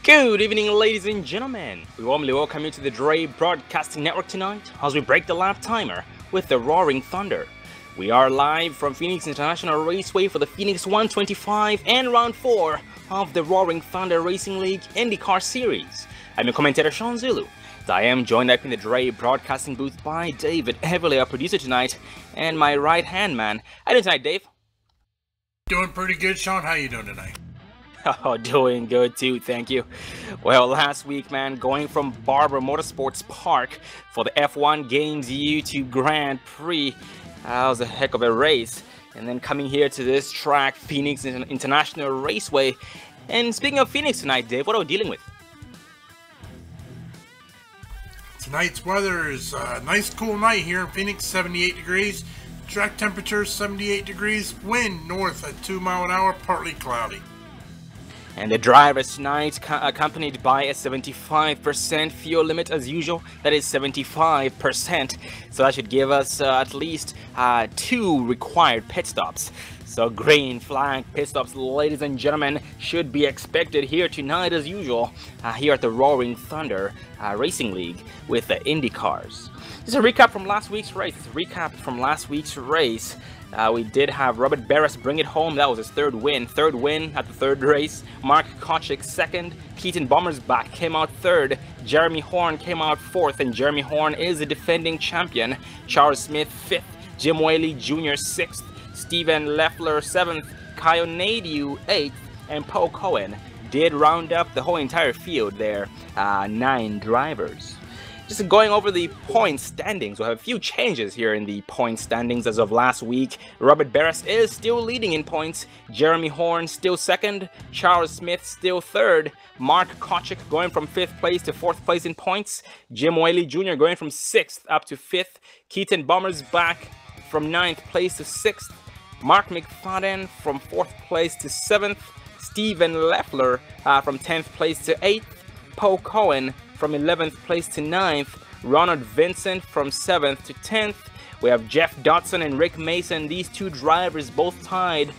Good evening, ladies and gentlemen. We warmly welcome you to the Dre Broadcasting Network tonight as we break the lap timer with the Roaring Thunder. We are live from Phoenix International Raceway for the Phoenix 125 and Round 4 of the Roaring Thunder Racing League IndyCar Series. I'm your commentator, Sean Zulu. I am joined up in the Dre Broadcasting booth by David Everly, our producer tonight, and my right-hand man. How you doing tonight, Dave? Doing pretty good, Sean. How you doing tonight? Oh, doing good too, thank you. Well, last week, man, going from Barber Motorsports Park for the F1 Games YouTube Grand Prix, that was a heck of a race. And then coming here to this track, Phoenix International Raceway. And speaking of Phoenix tonight, Dave, what are we dealing with? Tonight's weather is a nice cool night here in Phoenix, 78 degrees. Track temperature 78 degrees. Wind north at 2 miles an hour, partly cloudy. And the drivers tonight accompanied by a 75% fuel limit as usual. That is 75%. So that should give us at least 2 required pit stops. So green flag pit stops, ladies and gentlemen, should be expected here tonight as usual. Here at the Roaring Thunder Racing League with the Indy cars. This is a recap from last week's race. We did have Robert Barris bring it home. That was his third win at the third race. Mark Kochik second. Keaton Bommersbach came out third. Jeremy Horn came out fourth, and Jeremy Horn is the defending champion. Charles Smith fifth. Jim Whaley Jr. sixth. Stephen Leffler seventh. Kyle Nadeau eighth, and Paul Cohen did round up the whole entire field there. 9 drivers. Just going over the point standings, we'll have a few changes here in the point standings as of last week. Robert Barris is still leading in points. Jeremy Horn still second. Charles Smith still third. Mark Kochik going from 5th place to 4th place in points. Jim Whaley Jr. going from 6th up to 5th. Keaton Bommersbach from 9th place to 6th. Mark McFadden from 4th place to 7th. Stephen Leffler from 10th place to 8th. Paul Cohen from 11th place to 9th, Ronald Vincent from 7th to 10th. We have Jeff Dodson and Rick Mason, these 2 drivers both tied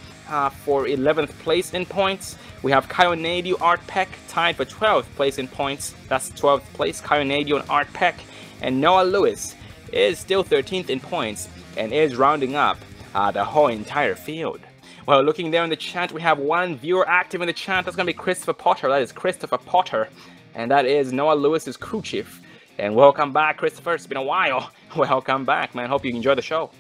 for 11th place in points. We have Kyle Nadeau, Art Peck tied for 12th place in points. That's 12th place, Kyle Nadeau and Art Peck. And Noah Lewis is still 13th in points and is rounding up the whole entire field. Well, looking there in the chat, we have 1 viewer active in the chat. That's going to be Christopher Potter. That is Christopher Potter. And that is Noah Lewis's crew chief. And welcome back, Christopher. It's been a while. Welcome back, man. Hope you enjoy the show.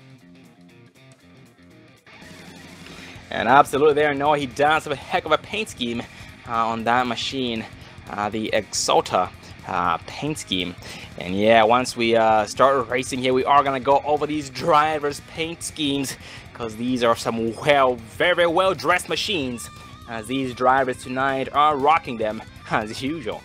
And absolutely there, Noah, he does have a heck of a paint scheme on that machine. The Exalta paint scheme. And yeah, once we start racing here, we are going to go over these drivers' paint schemes, because these are some very, very well-dressed machines, as these drivers tonight are rocking them as usual.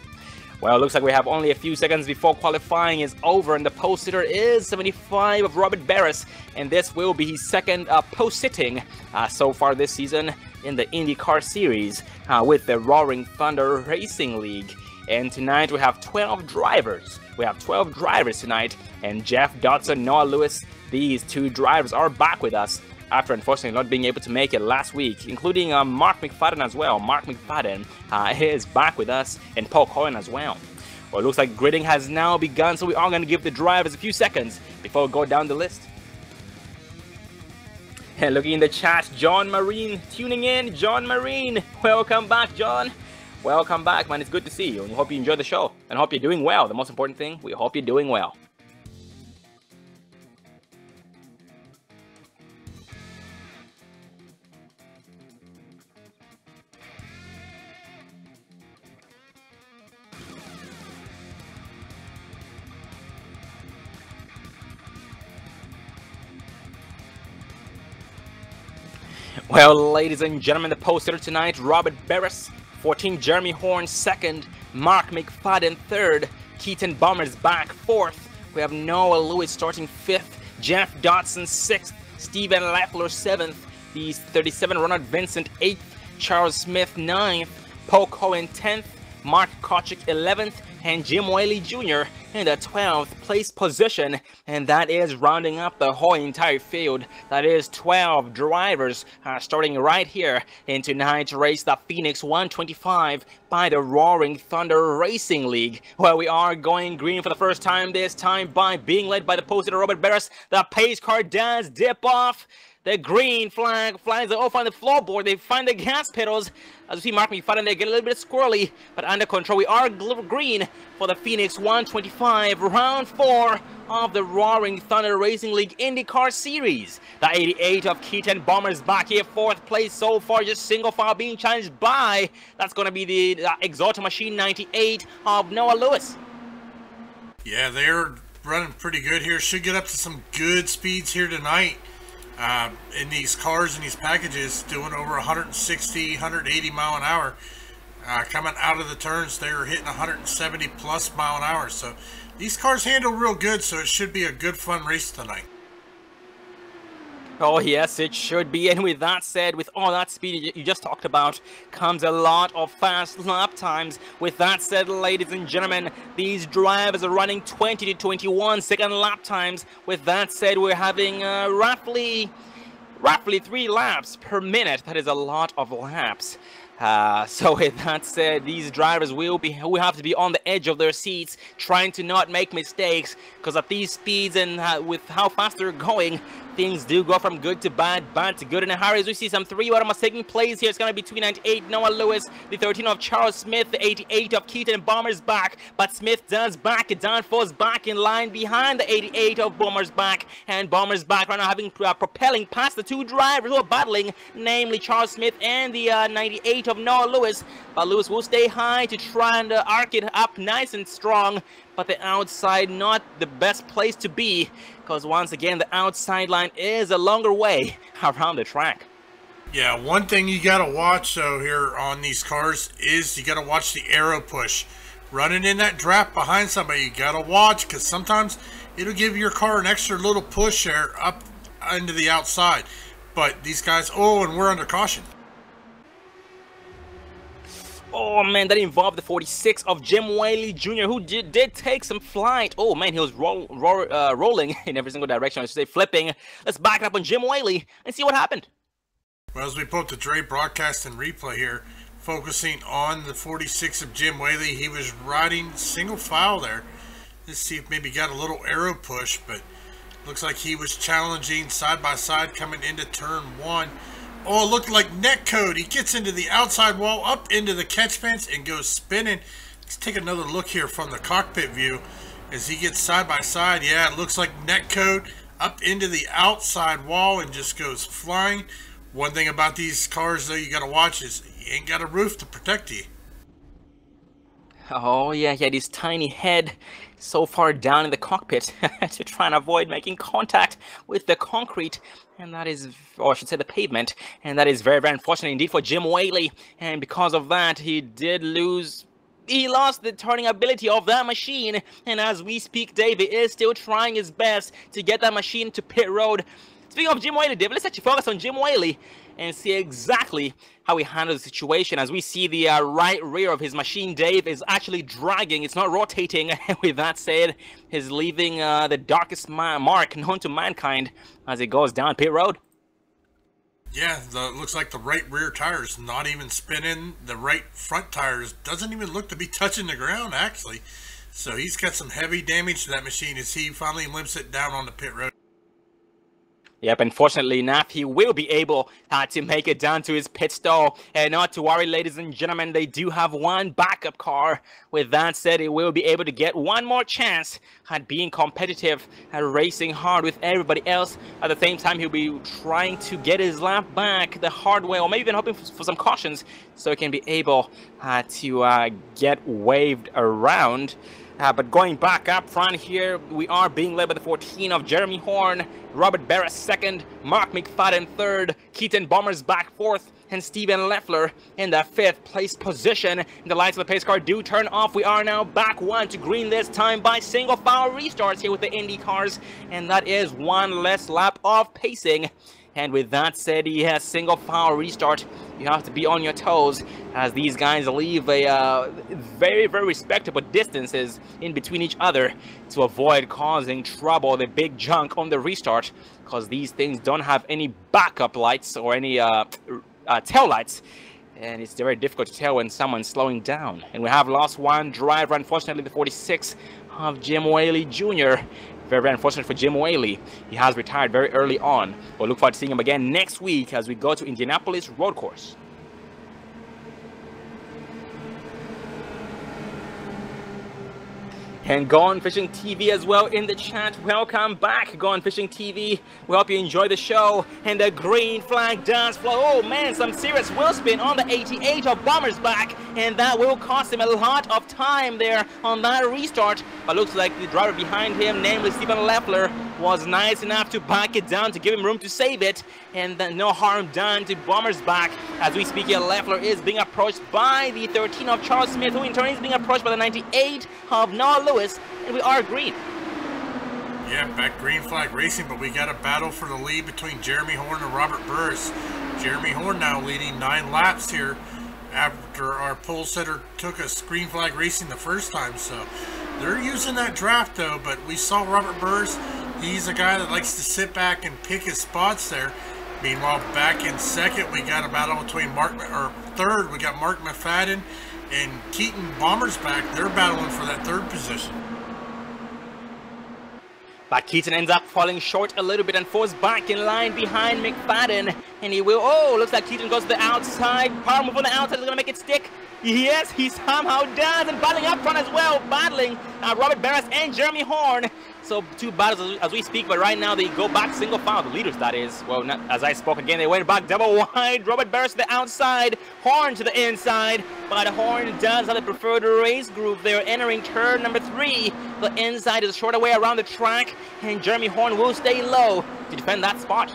Well, it looks like we have only a few seconds before qualifying is over, and the post sitter is 75 of Robert Barris, and this will be his second post sitting so far this season in the IndyCar Series with the Roaring Thunder Racing League. And tonight we have 12 drivers. We have 12 drivers tonight, and Jeff Dodson, Noah Lewis, these 2 drivers are back with us after unfortunately not being able to make it last week, including Mark McFadden as well. Mark McFadden is back with us, and Paul Cohen as well. Well, it looks like gridding has now begun, so we are going to give the drivers a few seconds before we go down the list. And looking in the chat, John Marine tuning in. John Marine, welcome back, John. Welcome back, man. It's good to see you, and we hope you enjoy the show, and hope you're doing well. The most important thing, we hope you're doing well. Well, ladies and gentlemen, the post sitter tonight, Robert Barris, 14, Jeremy Horn, 2nd, Mark McFadden, 3rd, Keaton Bommersbach, 4th, we have Noah Lewis starting 5th, Jeff Dodson, 6th, Stephen Leffler, 7th, the 37, Ronald Vincent, 8th, Charles Smith, 9th, Paul Cohen, 10th, Mark Kochik, 11th, and Jim Whaley Jr. in the 12th place position, and that is rounding up the whole entire field. That is 12 drivers starting right here in tonight's race, the Phoenix 125 by the Roaring Thunder Racing League, where we are going green for the first time, this time by being led by the posted Robert Barris. The pace car does dip off. The green flag flies off on the floorboard. They find the gas pedals. As you see Mark McFadden, they get a little bit squirrely, but under control. We are green for the Phoenix 125, round 4 of the Roaring Thunder Racing League IndyCar Series. The 88 of Keaton Bombers back here, 4th place so far, just single file being challenged by, that's going to be the Exalted Machine 98 of Noah Lewis. Yeah, they're running pretty good here. Should get up to some good speeds here tonight. In these cars and these packages, doing over 160, 180 mile an hour. Coming out of the turns, they were hitting 170 plus mile an hour. So these cars handle real good, so it should be a good fun race tonight. Oh yes, it should be. And with that said, with all that speed you just talked about, comes a lot of fast lap times. With that said, ladies and gentlemen, these drivers are running 20 to 21 second lap times. With that said, we're having roughly 3 laps per minute. That is a lot of laps. So with that said, these drivers will have to be on the edge of their seats, trying to not make mistakes, because at these speeds and with how fast they're going, things do go from good to bad to good in a hurry. As we see some 3 automas taking place here, it's going to be 298 Noah Lewis, the 13 of Charles Smith, the 88 of Keaton Bombers back, but Smith does back it down, falls back in line behind the 88 of Bombers back, and Bombers back right now having propelling past the 2 drivers who are battling, namely Charles Smith and the 98 of Noah Lewis. But Lewis will stay high to try and arc it up nice and strong, but the outside not the best place to be, because once again the outside line is a longer way around the track. Yeah, one thing you got to watch though here on these cars is you got to watch the aero push. Running in that draft behind somebody, you got to watch, because sometimes it'll give your car an extra little push there up into the outside. But these guys, oh, and we're under caution. Oh man, that involved the 46 of Jim Whaley Jr., who did take some flight. Oh man, he was rolling in every single direction, I should say, flipping. Let's back up on Jim Whaley and see what happened. Well, as we put the Dre broadcast and replay here, focusing on the 46 of Jim Whaley, he was riding single file there. Let's see if maybe got a little aero push, but looks like he was challenging side by side coming into turn 1. Oh, it looked like netcode. He gets into the outside wall, up into the catch fence, and goes spinning. Let's take another look here from the cockpit view as he gets side by side. Yeah, it looks like netcode up into the outside wall and just goes flying. One thing about these cars, though, you got to watch is you ain't got a roof to protect you. Oh yeah, he had his tiny head so far down in the cockpit to try and avoid making contact with the concrete, and that is, or I should say the pavement, and that is very, very unfortunate indeed for Jim Whaley. And because of that, he lost the turning ability of that machine, and as we speak, Davey is still trying his best to get that machine to pit road. Speaking of Jim Whaley, David, let's actually focus on Jim Whaley and see exactly how he handles the situation. As we see the right rear of his machine, Dave, is actually dragging. It's not rotating. With that said, he's leaving the darkest mark known to mankind as he goes down pit road. Yeah, looks like the right rear tire is not even spinning. The right front tires doesn't even look to be touching the ground, actually. So he's got some heavy damage to that machine as he finally limps it down on the pit road. Yep, unfortunately enough, he will be able to make it down to his pit stall. And not to worry, ladies and gentlemen, they do have one backup car. With that said, he will be able to get one more chance at being competitive and racing hard with everybody else. At the same time, he'll be trying to get his lap back the hard way, or maybe even hoping for some cautions so he can be able to get waved around. But going back up front here, we are being led by the 14 of Jeremy Horn, Robert Barris second, Mark McFadden third, Keaton Bombers back fourth, and Steven Leffler in the 5th place position. The lights of the pace car do turn off. We are now back 1 to green, this time by single file restarts here with the Indy cars, and that is one less lap of pacing. And with that said, he has single file restart. You have to be on your toes as these guys leave a very, very respectable distances in between each other to avoid causing trouble, the big junk on the restart, because these things don't have any backup lights or any tail lights. And it's very difficult to tell when someone's slowing down. And we have lost one driver, unfortunately, the 46 of Jim Whaley Jr. Very, very unfortunate for Jim Whaley. He has retired very early on. We'll look forward to seeing him again next week as we go to Indianapolis Road Course. And Gone Fishing TV as well in the chat. Welcome back, Gone Fishing TV. We hope you enjoy the show. And the green flag does flow. Oh man, some serious wheel spin on the 88 of Bomber's back. And that will cost him a lot of time there on that restart. But looks like the driver behind him, namely Stephen Leffler, was nice enough to back it down to give him room to save it. And no harm done to Bomber's back. As we speak here, Leffler is being approached by the 13 of Charles Smith, who in turn is being approached by the 98 of Noah Lewis. And we are green. Yeah, back green flag racing, but we got a battle for the lead between Jeremy Horn and Robert Burris. Jeremy Horn now leading 9 laps here after our pole setter took us green flag racing the first time. So they're using that draft though, but we saw Robert Burris. He's a guy that likes to sit back and pick his spots there. Meanwhile, back in second, we got a battle between third, we got Mark McFadden and Keaton Bombers back. They're battling for that third position. But Keaton ends up falling short a little bit and falls back in line behind McFadden. And he will, oh, looks like Keaton goes to the outside. Power move on the outside is going to make it stick. Yes, he somehow does. And battling up front as well. Battling Robert Barras and Jeremy Horn. So 2 battles as we speak, but right now they go back single file. The leaders, that is. Well, not, as I spoke again, they went back double wide. Robert Barras to the outside. Horn to the inside. But Horn does have the preferred race group. They're entering turn number 3. The inside is a shorter way around the track. And Jeremy Horn will stay low to defend that spot.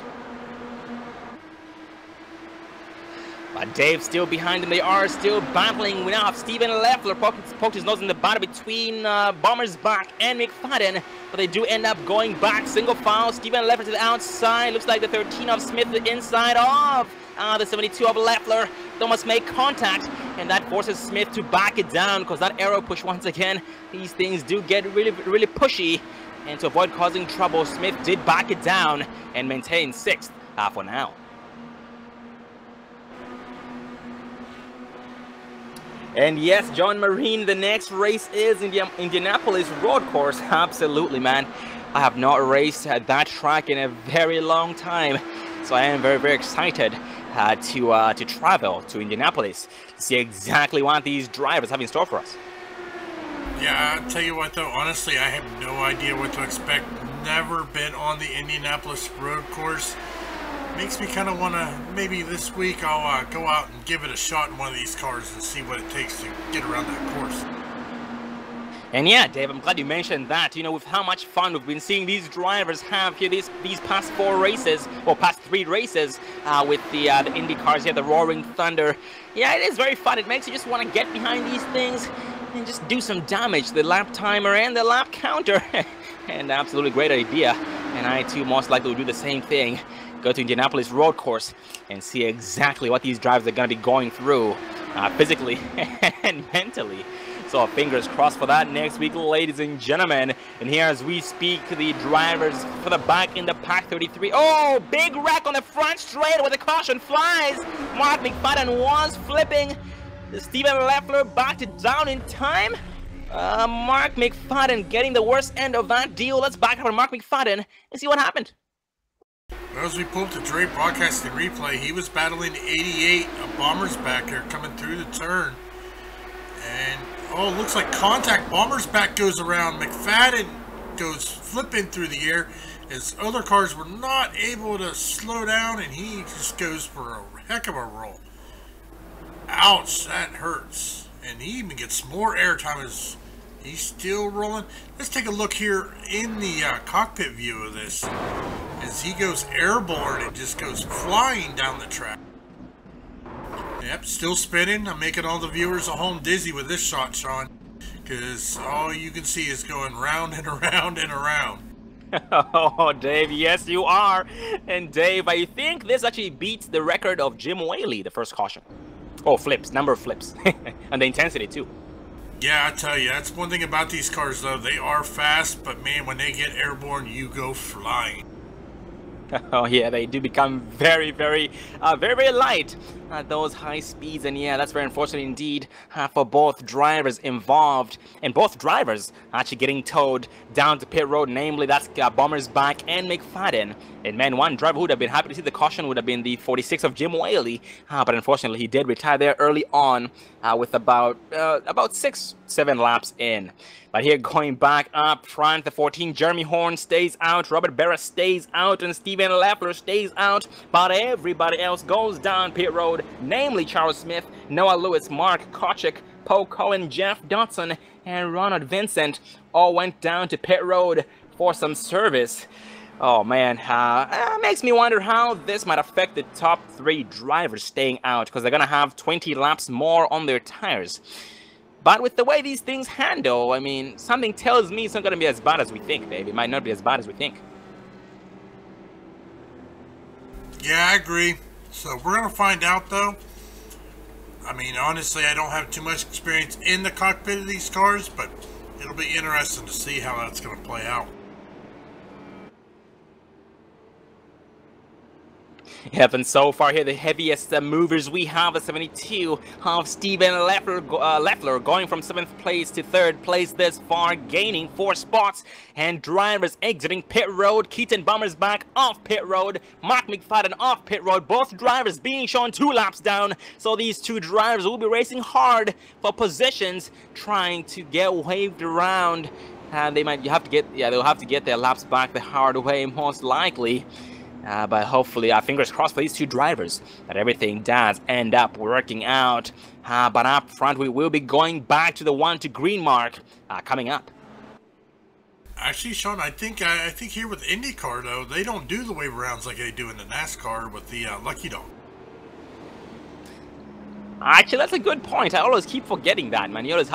But Dave's still behind them. They are still battling. We now have Stephen Leffler poked his nose in the battle between Bomber's back and McFadden. But they do end up going back single file. Stephen Leffler to the outside. Looks like the 13 of Smith to the inside of the 72 of Leffler. They almost make contact. And that forces Smith to back it down because that arrow push once again. These things do get really, really pushy. And to avoid causing trouble, Smith did back it down and maintain 6th for now. And yes, John Marine, the next race is in the Indianapolis Road Course. Absolutely, man. I have not raced at that track in a very long time. So I am very, very excited to travel to Indianapolis to see exactly what these drivers have in store for us. Yeah, I'll tell you what though, honestly, I have no idea what to expect. Never been on the Indianapolis Road Course. Makes me kind of want to, maybe this week I'll go out and give it a shot in one of these cars and see what it takes to get around that course. And yeah, Dave, I'm glad you mentioned that. You know, with how much fun we've been seeing these drivers have here these past 4 races, or past 3 races, with the Indy cars here, the Roaring Thunder. Yeah, it is very fun. It makes you just want to get behind these things and just do some damage, the lap timer and the lap counter. And absolutely great idea. And I too most likely will do the same thing. Go to Indianapolis Road Course and see exactly what these drivers are going to be going through physically and mentally. So fingers crossed for that next week, ladies and gentlemen. And here as we speak, the drivers for the back in the pack 33. Oh, big wreck on the front straight where the caution flies. Mark McFadden was flipping. Stephen Leffler backed it down in time. Mark McFadden getting the worst end of that deal. Let's back up on Mark McFadden and see what happened. Well, as we pull up the Dre broadcasting replay, he was battling 88 of Bombers back there coming through the turn. And, oh, looks like contact. Bombers back goes around. McFadden goes flipping through the air as other cars were not able to slow down, and he just goes for a heck of a roll. Ouch, that hurts. And he even gets more airtime as he's still rolling. Let's take a look here in the cockpit view of this. As he goes airborne, it just goes flying down the track. Yep, still spinning. I'm making all the viewers at home dizzy with this shot, Sean, because all you can see is going round and around and around. Oh, Dave, yes, you are. And Dave, I think this actually beats the record of Jim Whaley, the first caution. Oh, flips, number of flips. And the intensity, too. Yeah, I tell you, that's one thing about these cars, though. They are fast, but man, when they get airborne, you go flying. Oh yeah, they do become very light at those high speeds, and yeah, that's very unfortunate indeed for both drivers involved, and both drivers actually getting towed down to pit road. Namely, that's Bomber's back and McFadden. And man, one driver who would have been happy to see the caution would have been the 46 of Jim Whaley, but unfortunately, he did retire there early on with about 6-7 laps in. But here going back up front, the 14 Jeremy Horn stays out, Robert Barra stays out, and Steven Leffler stays out. But everybody else goes down pit road, namely Charles Smith, Noah Lewis, Mark Kochek, Poe Cohen, Jeff Dodson, and Ronald Vincent all went down to pit road for some service. Oh man, makes me wonder how this might affect the top 3 drivers staying out, because they're going to have 20 laps more on their tires. But with the way these things handle, I mean, something tells me it's not going to be as bad as we think, Dave. It might not be as bad as we think. Yeah, I agree. So we're going to find out, though. I mean, honestly, I don't have too much experience in the cockpit of these cars, but it'll be interesting to see how that's going to play out. Yep, and so far here, the heaviest movers we have, the 72 of Steven Leffler going from 7th place to 3rd place this far, gaining 4 spots, and drivers exiting pit road. Keaton Bomber's back off pit road, Mark McFadden off pit road, both drivers being shown 2 laps down, so these 2 drivers will be racing hard for positions, trying to get waved around, and they'll have to get their laps back the hard way, most likely. But hopefully, fingers crossed for these 2 drivers, that everything does end up working out. But up front, we will be going back to the 1-2 green mark coming up. Actually, Sean, I think here with IndyCar, though, they don't do the wave rounds like they do in the NASCAR with the Lucky Dog. Actually, that's a good point. I always keep forgetting that, man. You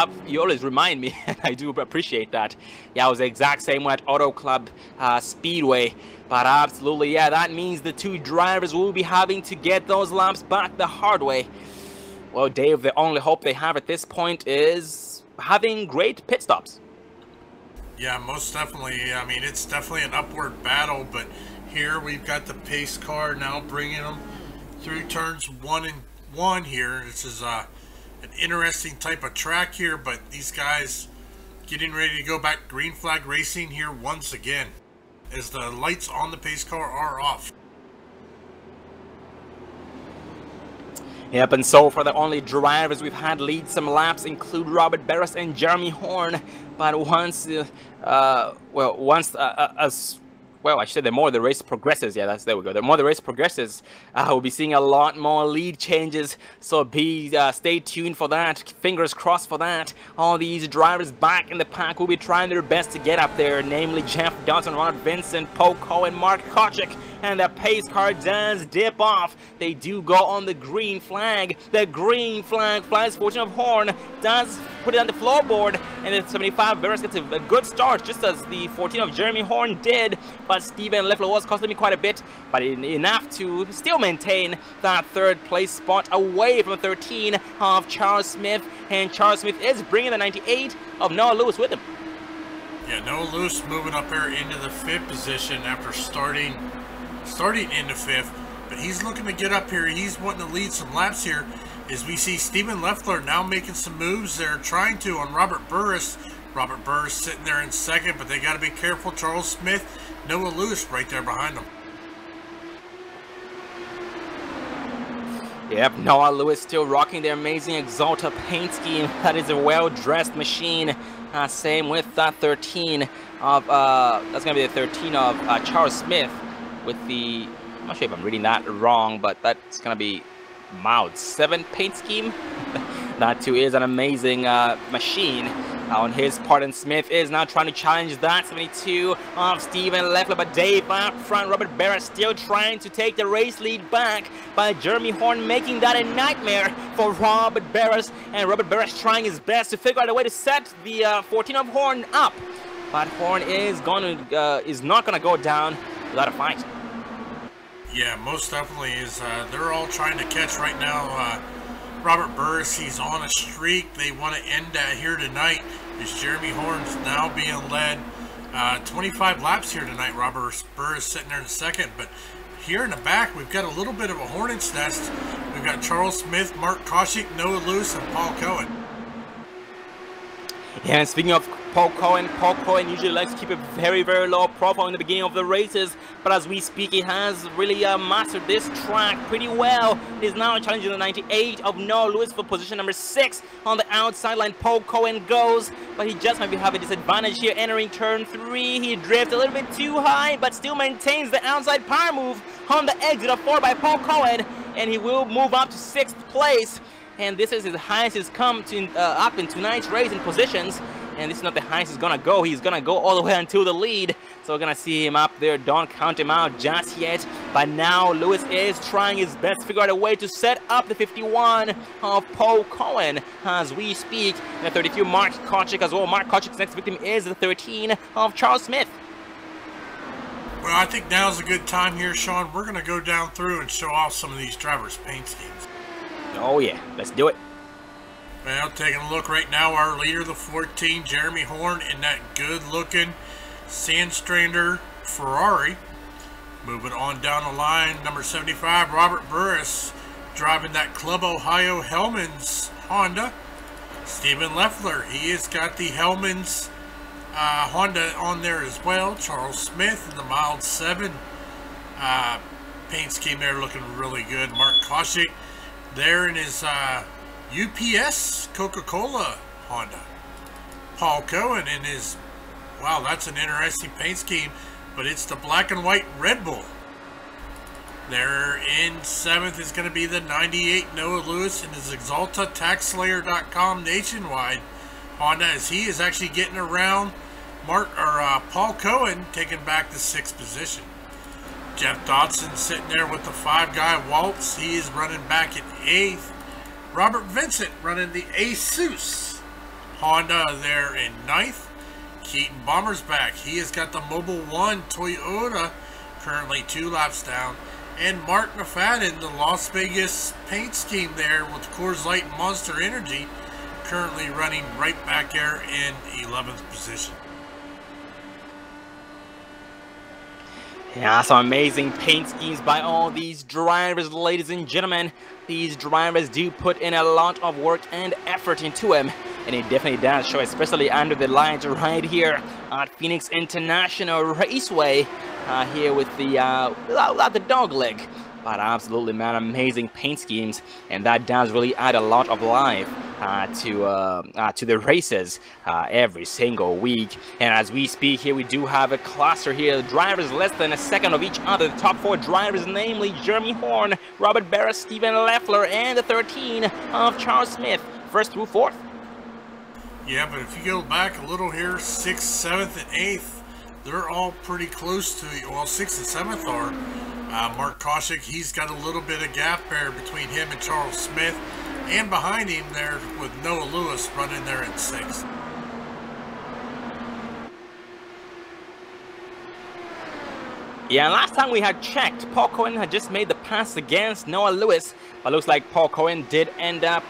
always remind me, and I do appreciate that. Yeah, I was the exact same way at Auto Club Speedway. But absolutely, yeah, that means the 2 drivers will be having to get those laps back the hard way. Well, Dave, the only hope they have at this point is having great pit stops. Yeah, most definitely. I mean, it's definitely an upward battle, but here we've got the pace car now bringing them through turns 1 and 1 here. This is an interesting type of track here, but these guys getting ready to go back green flag racing here once again, as the lights on the pace car are off. Yep, and so far the only drivers we've had lead some laps include Robert Barras and Jeremy Horn. But I should say the more the race progresses, there we go. The more the race progresses, we'll be seeing a lot more lead changes. So stay tuned for that. Fingers crossed for that. All these drivers back in the pack will be trying their best to get up there, namely Jeff Dodson, Ronald Vincent, Poe Cohen, Mark Kochek. And the pace car does dip off. They do go on the green flag. The green flag flies 14 of Horn, does put it on the floorboard, and the 75 Barras gets a good start, just as the 14 of Jeremy Horn did. But Steven Leffler was costing me quite a bit, but enough to still maintain that 3rd place spot away from the 13 of Charles Smith. And Charles Smith is bringing the 98 of Noah Lewis with him. Yeah, Noah Lewis moving up here into the 5th position after starting in the 5th, but he's looking to get up here. He's wanting to lead some laps here, as we see Steven Leffler now making some moves. They're trying to on Robert Burris. Robert Burris sitting there in 2nd, but they got to be careful. Charles Smith, Noah Lewis right there behind them. Yep, Noah Lewis still rocking the amazing Exalta paint scheme. That is a well-dressed machine. Same with that 13 of that's gonna be the 13 of Charles Smith. With the, I'm not sure if I'm reading that wrong, but that's gonna be Maud 7 paint scheme. That too is an amazing machine on his part, and Smith is now trying to challenge that 72 of Steven Leffler, but Dave up front. Robert Barras still trying to take the race lead back, but Jeremy Horn making that a nightmare for Robert Barras, and Robert Barras trying his best to figure out a way to set the 14 of Horn up. but Horn is not gonna go down without a fight. Yeah, most definitely is. They're all trying to catch right now. Robert Burris, he's on a streak. They want to end that here tonight. As Jeremy Horn's now being led 25 laps here tonight. Robert Burris sitting there in second, but here in the back, we've got a little bit of a hornet's nest. We've got Charles Smith, Mark Koshik, Noah Lewis, and Paul Cohen. Yeah, and speaking of Paul Cohen usually likes to keep a very, very low profile in the beginning of the races, but as we speak, he has really mastered this track pretty well. He's now challenging the 98 of Noah Lewis for position number 6 on the outside line. Paul Cohen goes, but he just might be having a disadvantage here entering turn 3. He drifts a little bit too high, but still maintains the outside power move on the exit of 4 by Paul Cohen, and he will move up to 6th place. And this is his highest he's come to up in tonight's race in positions, and this is not the highest he's gonna go. He's gonna go all the way until the lead, so we're gonna see him up there. Don't count him out just yet, but now Lewis is trying his best to figure out a way to set up the 51 of Paul Cohen as we speak. And the 32 Mark Kochik as well. Mark Kochik's next victim is the 13 of Charles Smith. Well, I think now's a good time here, Sean. We're gonna go down through and show off some of these drivers' paint schemes. Oh yeah, let's do it. Well, taking a look right now, our leader, the 14, Jeremy Horn, in that good-looking Sandstrander Ferrari. Moving on down the line, number 75, Robert Burris, driving that Club Ohio Hellman's Honda. Stephen Leffler, he has got the Hellman's Honda on there as well. Charles Smith in the mild 7. Paint scheme there looking really good. Mark Koshik there in his UPS Coca-Cola Honda. Paul Cohen in his, wow, that's an interesting paint scheme, but it's the black and white Red Bull. There in 7th is going to be the 98 Noah Lewis in his Exalta TaxSlayer.com nationwide Honda, as he is actually getting around Paul Cohen, taking back the 6th position. Jeff Dodson sitting there with the 5-guy Waltz. He is running back in 8th. Robert Vincent running the Asus Honda there in 9th. Keaton Bommersback, he has got the Mobile 1 Toyota, currently 2 laps down. And Mark McFadden, the Las Vegas paint scheme there with Coors Light and Monster Energy, currently running right back there in 11th position. Yeah, some amazing paint schemes by all these drivers, ladies and gentlemen. These drivers do put in a lot of work and effort into them, and it definitely does show, especially under the lights right here at Phoenix International Raceway, here with the without the dog leg. But absolutely, man, amazing paint schemes, and that does really add a lot of life to the races every single week. And as we speak here, we do have a cluster here. Drivers less than a second of each other. The top 4 drivers, namely Jeremy Horn, Robert Barra, Stephen Leffler, and the 13 of Charles Smith, 1st through 4th. Yeah, but if you go back a little here, 6th, 7th, and 8th, they're all pretty close to, well, 6th and 7th are. Mark Koshik, he's got a little bit of gap there between him and Charles Smith, and behind him there with Noah Lewis running there at 6th. Yeah, last time we had checked, Paul Cohen had just made the pass against Noah Lewis, but looks like Paul Cohen did end up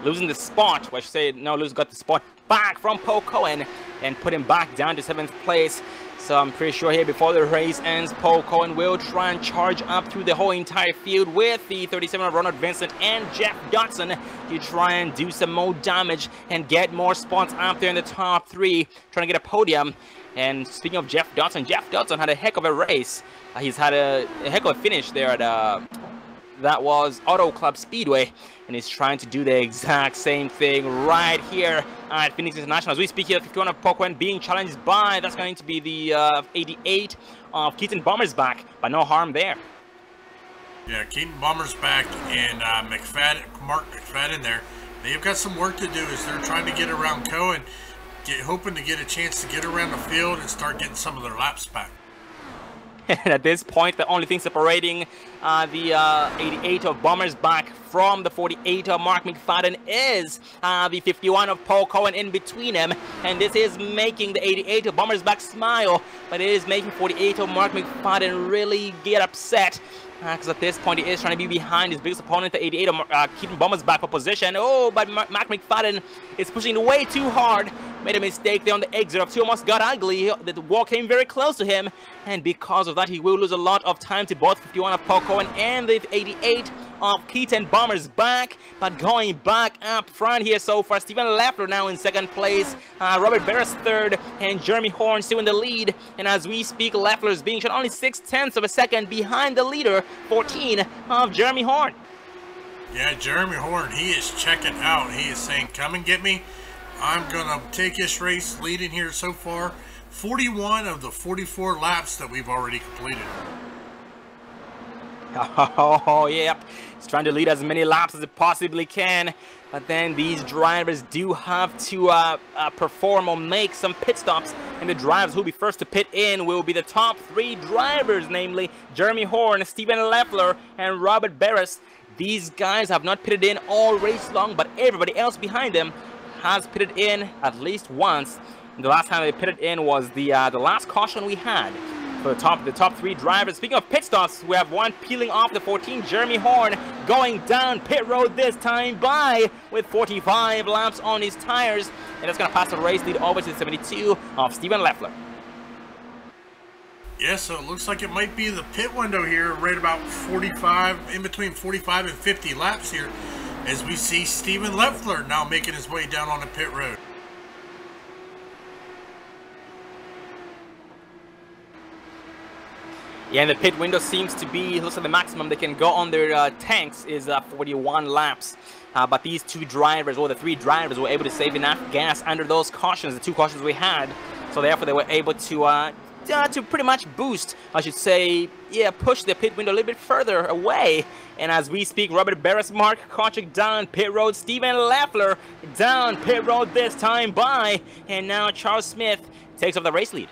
losing the spot. Well, I should say Noah Lewis got the spot back from Paul Cohen and put him back down to 7th place. So I'm pretty sure here before the race ends, Paul Cohen will try and charge up through the whole entire field with the 37 of Ronald Vincent and Jeff Dodson to try and do some more damage and get more spots up there in the top 3, trying to get a podium. And speaking of Jeff Dodson had a heck of a race. He's had a heck of a finish there at that was Auto Club Speedway, and he's trying to do the exact same thing right here at Phoenix International. As we speak here, 51 of Paul Cohen being challenged by, that's going to be the 88 of Keaton Bommersback, but no harm there. Yeah, Keaton Bommersback and Mark McFadden there, they've got some work to do as they're trying to get around Cohen, hoping to get a chance to get around the field and start getting some of their laps back. And at this point, the only thing separating the 88 of Bombers back from the 48 of Mark McFadden is the 51 of Paul Cohen in between them. And this is making the 88 of Bombers back smile, but it is making 48 of Mark McFadden really get upset. Because at this point, he is trying to be behind his biggest opponent, the 88, keeping Bombers back for position. Oh, but Mark McFadden is pushing way too hard. Made a mistake there on the exit of two, almost got ugly. The wall came very close to him, and because of that, he will lose a lot of time to both 51 of Paul Cohen and the 88 of Keaton. Bombers back, but going back up front here so far. Stephen Leffler now in second place, Robert Barris third, and Jeremy Horn still in the lead. And as we speak, Leffler is being shot only 0.6 of a second behind the leader, 14 of Jeremy Horn. Yeah, Jeremy Horn, he is checking out. He is saying, come and get me. I'm going to take this race leading here so far. 41 of the 44 laps that we've already completed. Oh, yep. He's trying to lead as many laps as it possibly can. But then these drivers do have to perform or make some pit stops. And the drivers who will be first to pit in will be the top three drivers, namely Jeremy Horn, Stephen Leffler, and Robert Barris. These guys have not pitted in all race long, but everybody else behind them has pitted in at least once. The last time they pitted in was the last caution we had for the top three drivers. Speaking of pit stops, we have one peeling off the 14, Jeremy Horn, going down pit road this time by with 45 laps on his tires, and that's going to pass the race lead over to the 72 of Stephen Leffler. Yeah, so it looks like it might be the pit window here, right about 45, in between 45 and 50 laps here, as we see Stephen Leffler now making his way down on the pit road. Yeah, and the pit window seems to be, looks like the maximum they can go on their tanks is 41 laps. But these two drivers, or the three drivers, were able to save enough gas under those cautions, the two cautions we had. So therefore they were able to pretty much boost, I should say, yeah, push the pit window a little bit further away. And as we speak, Robert Barris, Mark Kochik down pit road, Stephen Leffler down pit road this time by, and now Charles Smith takes off the race lead.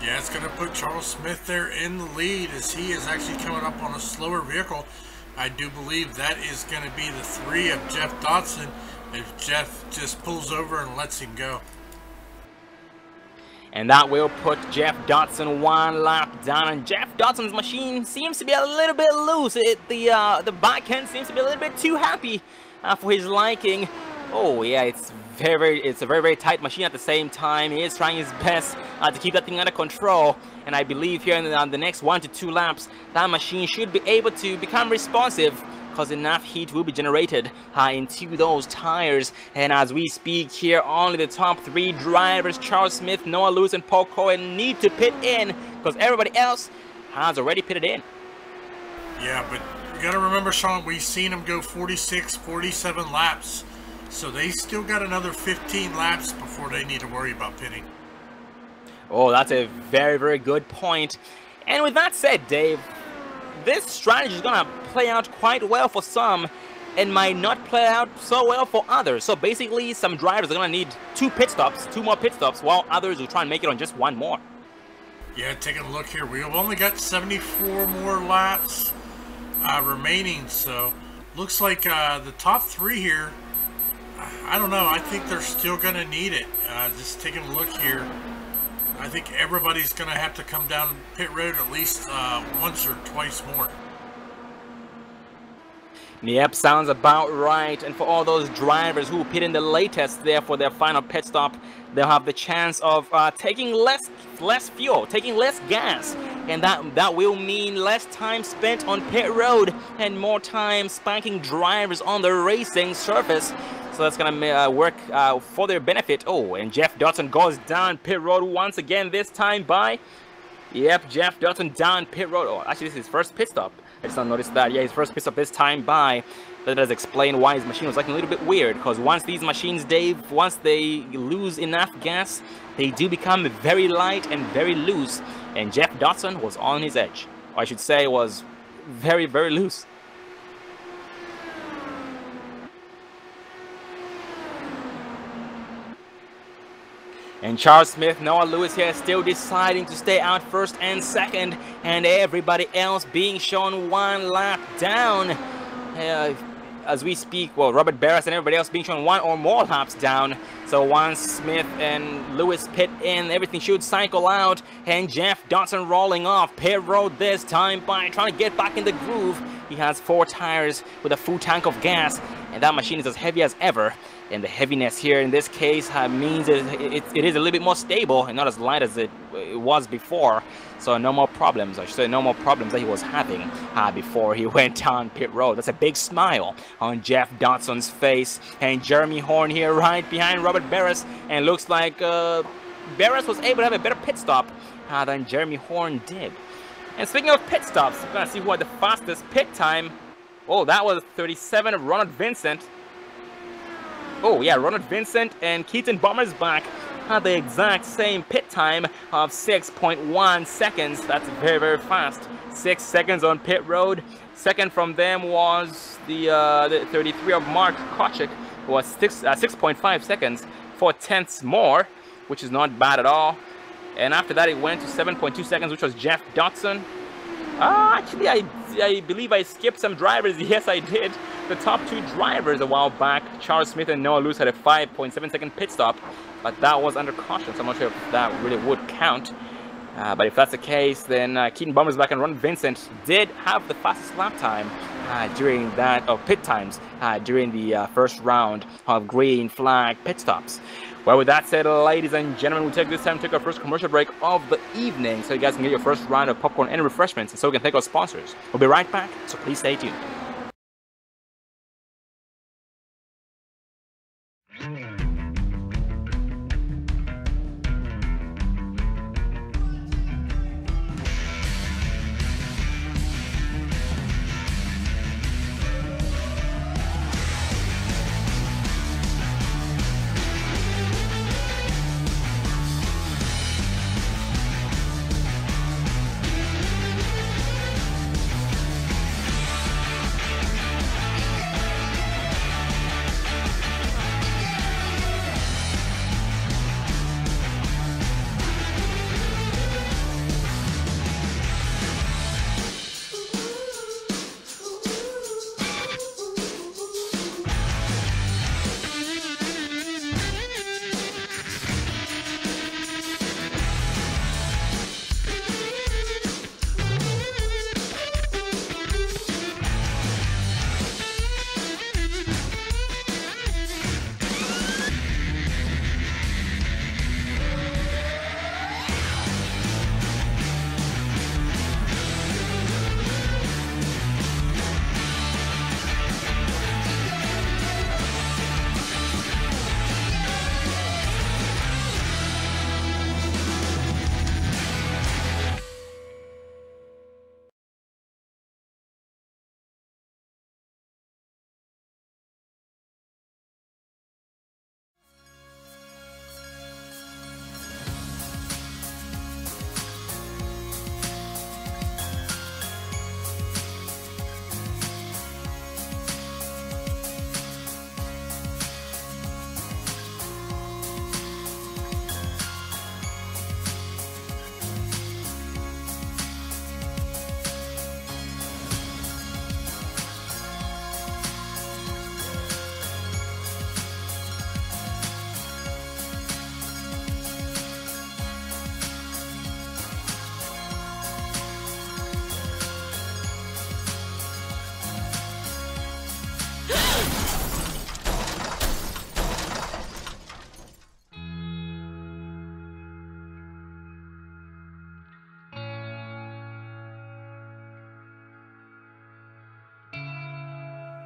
Yeah, it's going to put Charles Smith there in the lead as he is actually coming up on a slower vehicle. I do believe that is going to be the 3 of Jeff Dotson if Jeff just pulls over and lets him go. And that will put Jeff Dotson one lap down. And Jeff Dotson's machine seems to be a little bit loose. The back end seems to be a little bit too happy for his liking. Oh yeah, it's a very tight machine at the same time. He is trying his best to keep that thing under control. And I believe here in the next 1 to 2 laps, that machine should be able to become responsive, because enough heat will be generated into those tires. And as we speak here, only the top 3 drivers, Charles Smith, Noah Lewis, and Paul Cohen, need to pit in, because everybody else has already pitted in. Yeah, but you got to remember, Sean, we've seen them go 46, 47 laps. So they still got another 15 laps before they need to worry about pitting. Oh, that's a very good point. And with that said, Dave, this strategy is going to play out quite well for some and might not play out so well for others. So basically, some drivers are going to need 2 more pit stops, while others will try and make it on just 1 more. Yeah, taking a look here, we've only got 74 more laps remaining. So looks like the top 3 here, I don't know, I think they're still going to need it. Just taking a look here, I think everybody's going to have to come down pit road at least once or twice more. Yep, sounds about right. And for all those drivers who pit in the latest there for their final pit stop, they'll have the chance of taking less fuel, taking less gas. And that will mean less time spent on pit road and more time spanking drivers on the racing surface. So that's going to work for their benefit. Oh, and Jeff Dotson goes down pit road once again, this time by... Yep, Jeff Dotson down pit road. Oh, actually, this is his first pit stop. I just not noticed that. Yeah, his first pit stop this time by. That does explain why his machine was looking a little bit weird. Because once these machines, Dave, once they lose enough gas, they do become very light and very loose. And Jeff Dotson was on his edge. Or I should say, was very loose. And Charles Smith, Noah Lewis here still deciding to stay out first and second, and everybody else being shown one lap down. As we speak, well, Robert Barris and everybody else being shown one or more laps down. So once Smith and Lewis pit in, everything should cycle out, and Jeff Dodson rolling off pit road this time by trying to get back in the groove. He has 4 tires with a full tank of gas, and that machine is as heavy as ever. And the heaviness here in this case means it is a little bit more stable and not as light as it was before. So no more problems, I should say, no more problems that he was having before he went down pit road. That's a big smile on Jeff Dodson's face. And Jeremy Horn here right behind Robert Barris, and looks like Barris was able to have a better pit stop than Jeremy Horn did. And speaking of pit stops, we're going to see who had the fastest pit time. Oh, that was 37 of Ronald Vincent. Oh yeah, Ronald Vincent and Keaton Bommersbach had the exact same pit time of 6.1 seconds. That's very, very fast. 6 seconds on pit road. Second from them was the 33 of Mark Kochik, who was 6.5 seconds, 4 tenths more, which is not bad at all. And after that, it went to 7.2 seconds, which was Jeff Dodson. Actually, I believe I skipped some drivers. Yes, I did. The top 2 drivers a while back, Charles Smith and Noah Lewis, had a 5.7 second pit stop, but that was under caution, so I'm not sure if that really would count. But if that's the case, then Keaton Bommersbach and Ron Vincent did have the fastest lap time during that, of pit times, during the first round of green flag pit stops. Well, with that said, ladies and gentlemen, we'll take this time to take our first commercial break of the evening so you guys can get your first round of popcorn and refreshments, and so we can thank our sponsors. We'll be right back, so please stay tuned.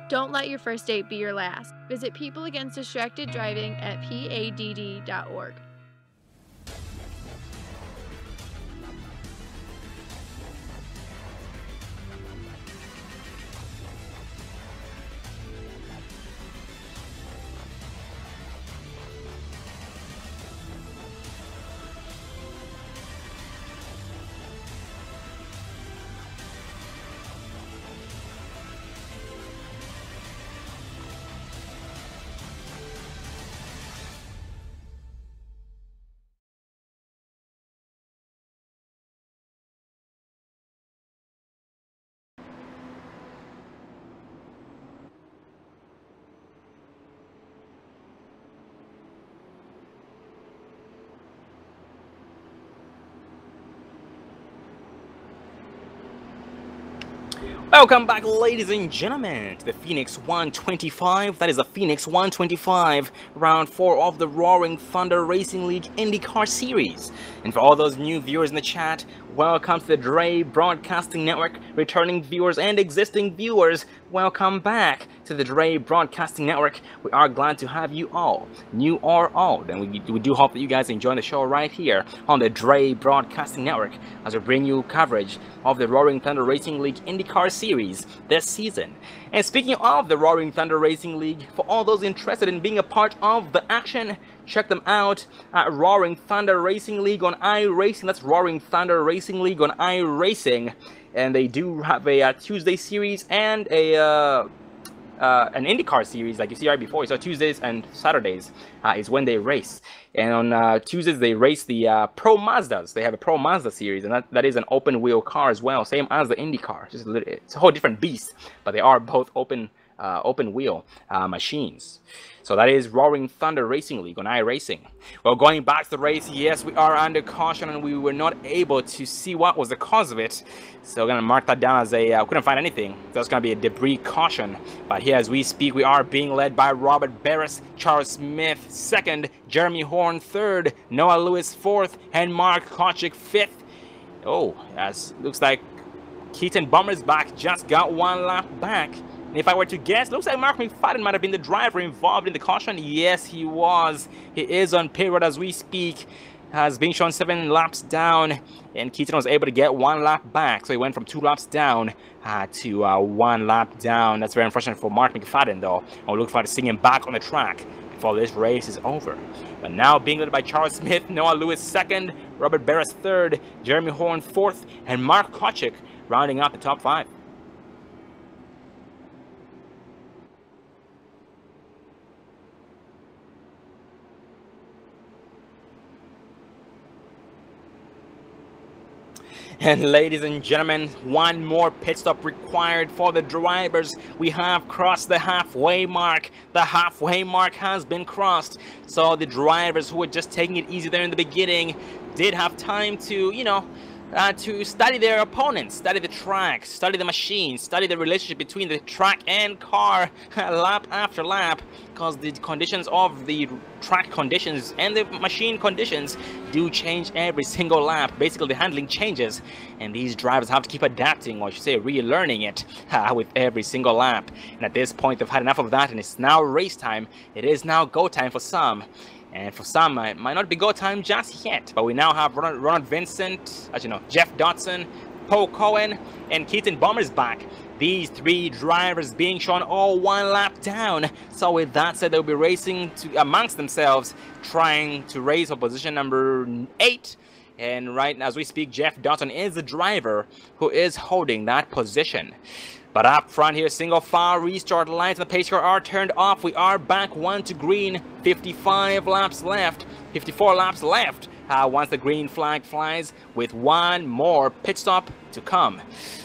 Don't let your first date be your last. Visit People Against Distracted Driving at PADD.org. Welcome back, ladies and gentlemen, to the Phoenix 125. That is the Phoenix 125, round 4 of the Roaring Thunder Racing League IndyCar Series. And for all those new viewers in the chat, welcome to the Dre Broadcasting Network. Returning viewers and existing viewers, welcome back to the Dre Broadcasting Network. We are glad to have you all, new or old, and we do hope that you guys enjoy the show right here on the Dre Broadcasting Network as we bring you coverage of the Roaring Thunder Racing League IndyCar Series this season. And speaking of the Roaring Thunder Racing League, for all those interested in being a part of the action, check them out at Roaring Thunder Racing League on iRacing. That's Roaring Thunder Racing League on iRacing. And they do have a Tuesday series and an IndyCar series, like you see right before. So Tuesdays and Saturdays is when they race. And on Tuesdays, they race the Pro Mazdas. They have a Pro Mazda series, and that is an open wheel car as well, same as the IndyCar. Just it's a whole different beast, but they are both open wheel machines. So that is Roaring Thunder Racing League on iRacing. Well, going back to the race, yes, we are under caution, and we were not able to see what was the cause of it. So we're going to mark that down as a, couldn't find anything. That's going to be a debris caution. But here, as we speak, we are being led by Robert Barris, Charles Smith, 2nd, Jeremy Horn, 3rd, Noah Lewis, 4th, and Mark Kochik, 5th. Oh, yes, looks like Keaton Bummer's back, just got 1 lap back. And if I were to guess, looks like Mark McFadden might have been the driver involved in the caution. Yes, he was. He is on pit road as we speak. Has been shown 7 laps down, and Keaton was able to get 1 lap back. So he went from 2 laps down to 1 lap down. That's very unfortunate for Mark McFadden, though. I'll look forward to seeing him back on the track before this race is over. But now being led by Charles Smith, Noah Lewis 2nd, Robert Barris 3rd, Jeremy Horn 4th, and Mark Kochik rounding out the top 5. And ladies and gentlemen, 1 more pit stop required for the drivers. We have crossed the halfway mark. The halfway mark has been crossed. So the drivers who were just taking it easy there in the beginning did have time to, to study their opponents, study the track, study the machine, study the relationship between the track and car lap after lap, because the conditions of the track conditions and the machine conditions do change every single lap. Basically, the handling changes, and these drivers have to keep adapting, or I should say relearning it with every single lap. And at this point, they've had enough of that, and it's now race time. It is now go time for some. And for some, it might not be go time just yet. But we now have Ronald Vincent, as you know, Jeff Dodson, Paul Cohen, and Keaton Bommer's back. These 3 drivers being shown all 1 lap down. So with that said, they'll be racing amongst themselves, trying to race for position number 8. And right now, as we speak, Jeff Dodson is the driver who is holding that position. But up front here, single file restart, lights on the pace car are turned off. We are back 1 to green, 55 laps left, 54 laps left once the green flag flies, with 1 more pit stop to come.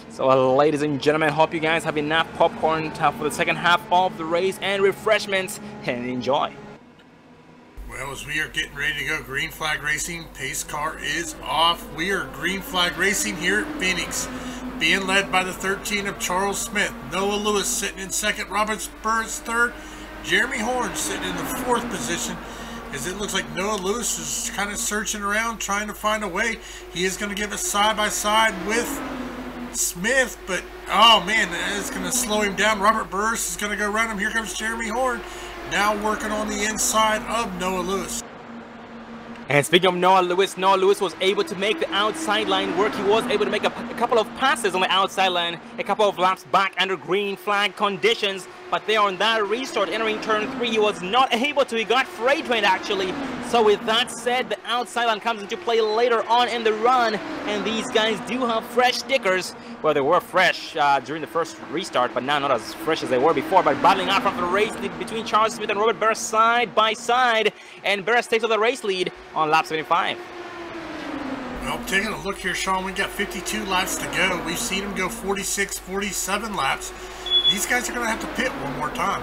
So ladies and gentlemen, hope you guys have enough popcorn for the second half of the race and refreshments, and enjoy. Well, as we are getting ready to go green flag racing, pace car is off. We are green flag racing here at Phoenix, being led by the 13 of Charles Smith. Noah Lewis sitting in 2nd, Robert Burris 3rd, Jeremy Horn sitting in the 4th position, as it looks like Noah Lewis is kind of searching around, trying to find a way. He is going to give it side-by-side with Smith, but oh man, that is going to slow him down. Robert Burris is going to go around him. Here comes Jeremy Horn, now working on the inside of Noah Lewis. And speaking of Noah Lewis was able to make the outside line work. He was able to make a couple of passes on the outside line, a couple of laps back under green flag conditions. But there on that restart entering turn 3, he was not able to. He got freight trained actually. So with that said, the outside line comes into play later on in the run. And these guys do have fresh stickers. Well, they were fresh during the first restart, but now not as fresh as they were before. But battling out from the race between Charles Smith and Robert Barris side by side. And Barris takes over the race lead on lap 75. Well, taking a look here, Sean, we got 52 laps to go. We've seen them go 46, 47 laps. These guys are going to have to pit one more time.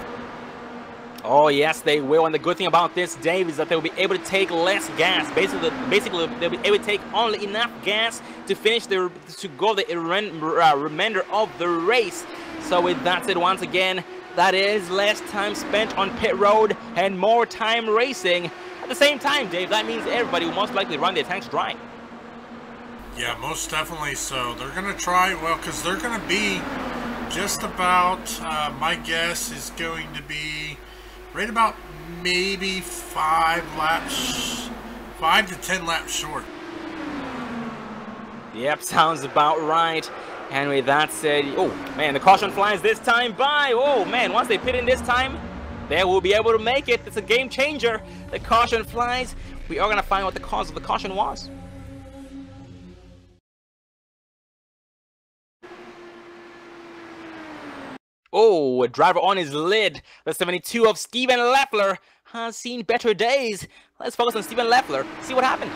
Oh yes, they will. And the good thing about this, Dave, is that they'll be able to take less gas. Basically, they'll be able to take only enough gas to finish to go the remainder of the race. So with that said, once again, that is less time spent on pit road and more time racing. At the same time, Dave, that means everybody will most likely run their tanks dry. Yeah, most definitely so. They're going to try, well, because they're going to be just about, my guess is going to be right about maybe 5 to 10 laps short. Yep, sounds about right. And with that said, oh man, the caution flies this time by. Oh man, once they pit in this time, they will be able to make it. It's a game changer. The caution flies. We are going to find what the cause of the caution was. Oh, a driver on his lid. The 72 of Steven Leffler has seen better days. Let's focus on Steven Leffler. See what happened.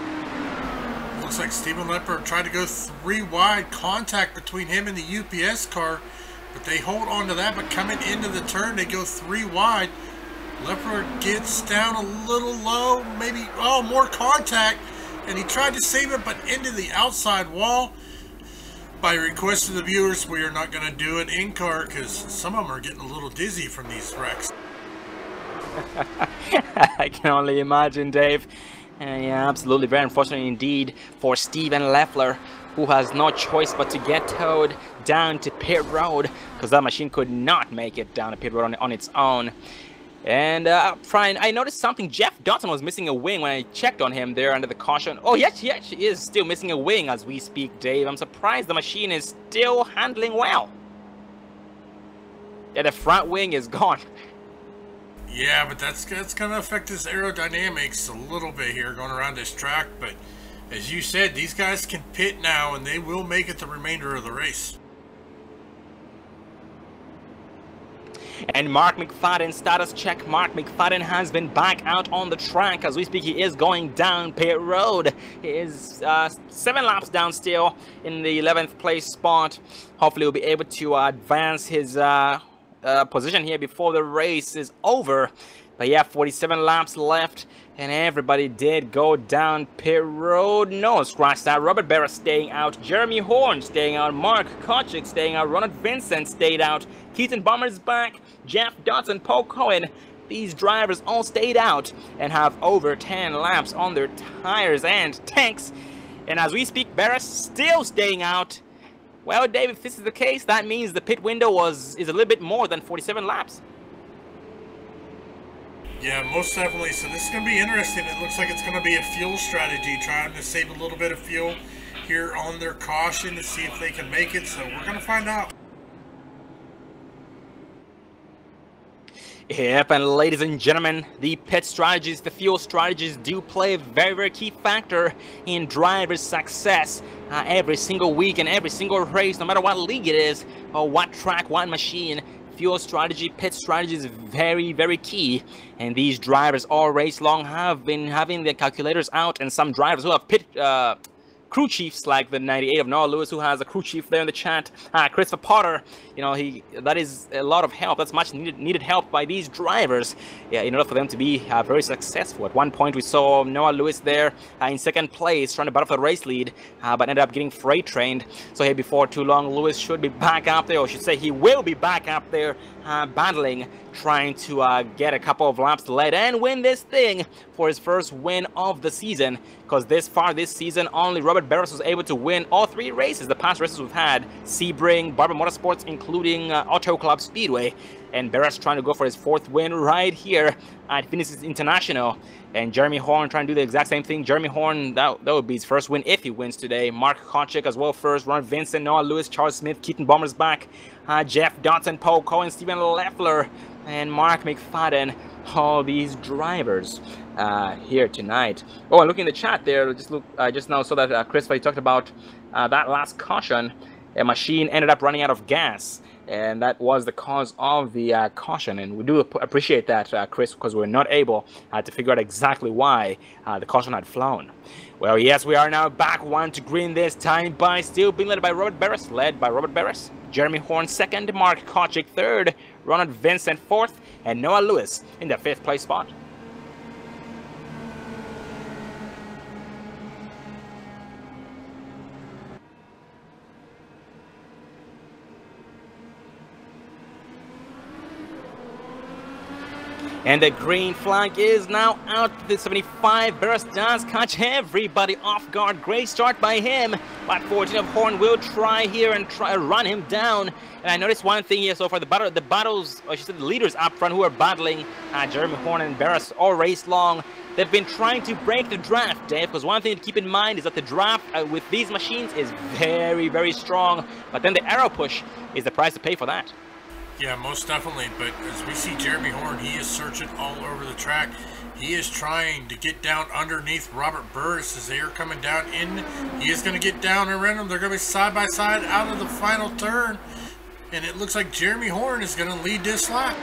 Looks like Steven Leffler tried to go 3 wide, contact between him and the UPS car, but they hold on to that. But coming into the turn, they go 3 wide. Leffler gets down a little low, maybe, oh, more contact, and he tried to save it, but into the outside wall. By request of the viewers, we are not going to do an in-car because some of them are getting a little dizzy from these wrecks. I can only imagine, Dave. Yeah, absolutely. Very unfortunate indeed for Steven Leffler, who has no choice but to get towed down to pit road because that machine could not make it down to pit road on its own. And Brian, I noticed something. Jeff Dodson was missing a wing when I checked on him there under the caution. Oh, yes, he actually is still missing a wing as we speak, Dave. I'm surprised the machine is still handling well. Yeah, the front wing is gone. Yeah, but that's going to affect his aerodynamics a little bit here going around this track. But as you said, these guys can pit now, and they will make it the remainder of the race. And Mark McFadden, status check. Mark McFadden has been back out on the track. As we speak, he is going down pit road. He is 7 laps down still in the 11th place spot. Hopefully he'll be able to advance his position here before the race is over. But yeah, 47 laps left, and everybody did go down pit road. No, scratch that. Robert Barra staying out. Jeremy Horn staying out. Mark Kochik staying out. Ronald Vincent stayed out. Keaton Bomber's back. Jeff Dodson, Paul Cohen. These drivers all stayed out and have over 10 laps on their tires and tanks. And as we speak, Barra still staying out. Well, Dave, if this is the case, that means the pit window is a little bit more than 47 laps. Yeah, most definitely. So this is going to be interesting. It looks like it's going to be a fuel strategy, trying to save a little bit of fuel here on their caution to see if they can make it. So we're going to find out. Yep, and ladies and gentlemen, the pit strategies, the fuel strategies do play a very, very key factor in drivers' success every single week and every single race, no matter what league it is, or what track, what machine. Fuel strategy, pit strategy is very, very key. And these drivers all race long have been having their calculators out, and some drivers who have pit crew chiefs like the 98 of Noah Lewis, who has a crew chief there in the chat. Christopher Potter, you know, that is a lot of help. That's much needed help by these drivers, yeah, in order for them to be very successful. At one point we saw Noah Lewis there in second place trying to battle for the race lead, but ended up getting freight trained. So here before too long, Lewis should be back up there, or I should say he will be back up there battling, trying to get a couple of laps led and win this thing for his first win of the season. Because this far this season, only Robert Barros was able to win all 3 races. The past races we've had, Sebring, Barber Motorsports, including Auto Club Speedway. And Barros trying to go for his 4th win right here at Phoenix International. And Jeremy Horn trying to do the exact same thing. Jeremy Horn, that would be his first win if he wins today. Mark Kochik as well first. Ron Vincent, Noah Lewis, Charles Smith, Keaton Bomber's back. Jeff Dodson, Paul Cohen, Steven Leffler, and Mark McFadden. All these drivers here tonight. Oh, and looking in the chat there, I just now saw that Chris talked about that last caution. a machine ended up running out of gas, and that was the cause of the caution. And we do appreciate that, Chris, because we're not able to figure out exactly why the caution had flown. Well, yes, we are now back 1 to green this time by still being led by Robert Barris. Jeremy Horn second, Mark Kochik third, Ronald Vincent fourth, and Noah Lewis in the 5th place spot. And the green flag is now out. The 75. Barris does catch everybody off guard. Great start by him. Lap 14 of Horn will try here and run him down. And I noticed one thing here so far. The leaders up front who are battling Jeremy Horn and Barris all race long. They've been trying to break the draft, Dave, because one thing to keep in mind is that the draft with these machines is very, very strong. But then the arrow push is the price to pay for that. Yeah, most definitely, but as we see Jeremy Horn, he is searching all over the track. He is trying to get down underneath Robert Barris as they are coming down in. He is going to get down around them. They're going to be side by side out of the final turn. And it looks like Jeremy Horn is going to lead this lap.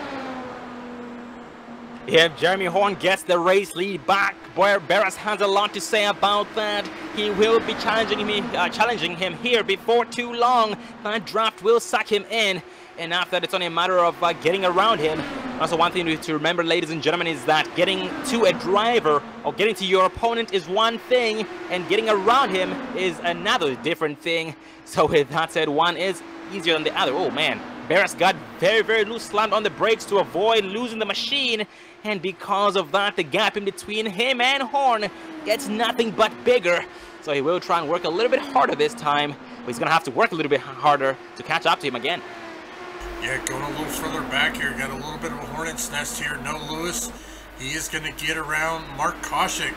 Yeah, Jeremy Horn gets the race lead back. Barris has a lot to say about that. He will be challenging him here before too long. That draft will suck him in. And after that, it's only a matter of getting around him. Also, one thing to remember, ladies and gentlemen, is that getting to a driver or getting to your opponent is one thing, and getting around him is another different thing. So with that said, one is easier than the other. Oh man, Barris got very, very loose, slammed on the brakes to avoid losing the machine. And because of that, the gap in between him and Horn gets nothing but bigger. So he will try and work a little bit harder this time. But he's going to have to work a little bit harder to catch up to him again. Yeah, going a little further back here. Got a little bit of a hornet's nest here. Noah Lewis, he is going to get around Mark Kochik.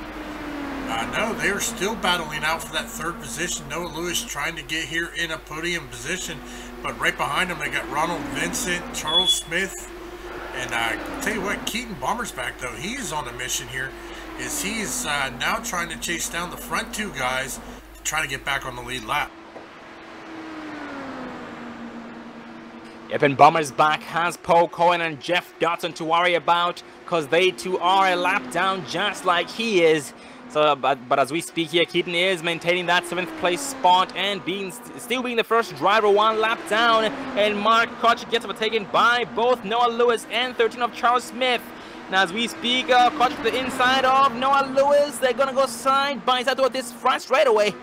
No, they are still battling out for that 3rd position. Noah Lewis trying to get here in a podium position. But right behind him, they got Ronald Vincent, Charles Smith. And I'll tell you what, Keaton Bommersback, though, he is on a mission here. He's now trying to chase down the front 2 guys to try to get back on the lead lap. Yep, and Bommersback has Paul Cohen and Jeff Dotson to worry about, because they too are a lap down just like he is. So, but as we speak here, Keaton is maintaining that 7th place spot and still being the first driver 1 lap down. And Mark Koch gets overtaken by both Noah Lewis and 13 of Charles Smith. Now, as we speak, Koch to the inside of Noah Lewis. They're going to go side by side toward this front straightaway.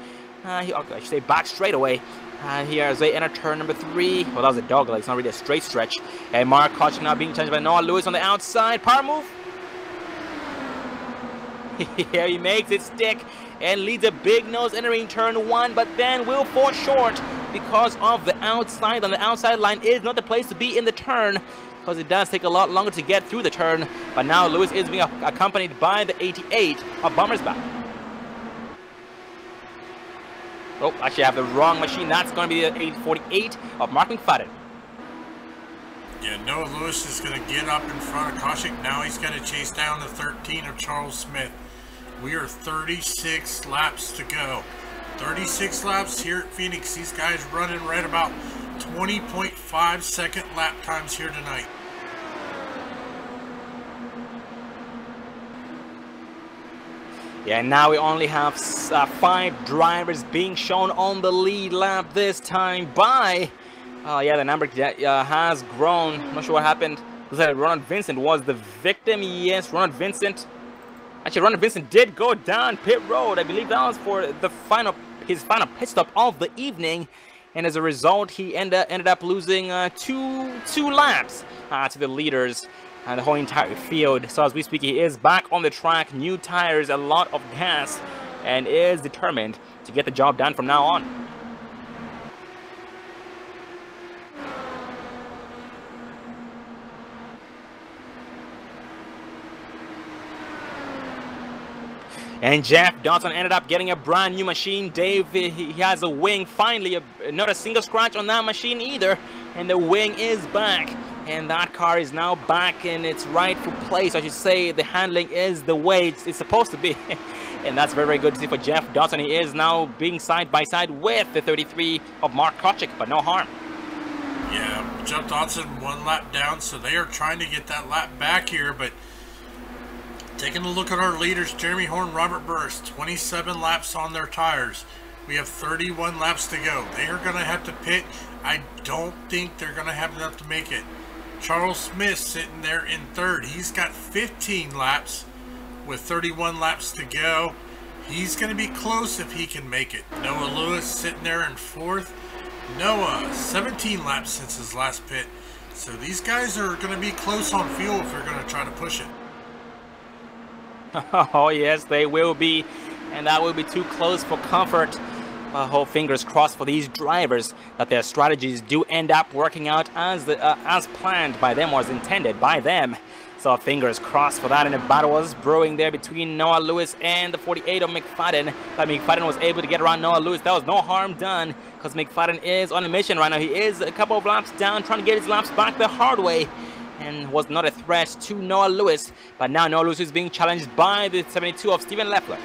I should say back straightaway. Here as they enter turn number 3. Well, that was a dog leg. It's not really a straight stretch. And Mark Koch now being challenged by Noah Lewis on the outside. Power move. Here he makes it stick and leads a big nose entering turn 1, but then will fall short because of the outside. On the outside line is not the place to be in the turn, because it does take a lot longer to get through the turn. But now Lewis is being accompanied by the 88 of Bommersback. Oh, actually I have the wrong machine. That's going to be the 848 of Mark McFadden. Yeah, Noah Lewis is going to get up in front of Kochik. Now he's going to chase down the 13 of Charles Smith. We are 36 laps to go. 36 laps here at Phoenix. These guys running right about 20.5 second lap times here tonight. Yeah, now we only have 5 drivers being shown on the lead lap this time by... yeah, the number has grown. I'm not sure what happened. Looks like Ronald Vincent was the victim. Yes, Ronald Vincent. Actually, Ronald Vincent did go down pit road. I believe that was for the his final pit stop of the evening. And as a result, he ended up losing two laps to the leaders and the whole entire field. So as we speak, he is back on the track, new tires, a lot of gas, and is determined to get the job done from now on. And Jeff Dawson ended up getting a brand new machine. Dave, he has a wing finally, not a single scratch on that machine either. And the wing is back. And that car is now back in its rightful place. I should say the handling is the way it's supposed to be. And that's very, very good to see for Jeff Dawson. He is now being side by side with the 33 of Mark Kochik, but no harm. Yeah, Jeff Dawson 1 lap down, so they are trying to get that lap back here, but taking a look at our leaders, Jeremy Horn, Robert Burris, 27 laps on their tires. We have 31 laps to go. They are going to have to pit. I don't think they're going to have enough to make it. Charles Smith sitting there in 3rd. He's got 15 laps with 31 laps to go. He's going to be close if he can make it. Noah Lewis sitting there in 4th. Noah, 17 laps since his last pit. So these guys are going to be close on fuel if they're going to try to push it. Oh yes, they will be, and that will be too close for comfort. I hope, fingers crossed for these drivers, that their strategies do end up working out as planned by them or as intended by them. So fingers crossed for that. And a battle was brewing there between Noah Lewis and the 48 of McFadden. But McFadden was able to get around Noah Lewis. There was no harm done because McFadden is on a mission right now. He is a couple of laps down, trying to get his laps back the hard way, and was not a threat to Noah Lewis. But now Noah Lewis is being challenged by the 72 of Steven Leffler.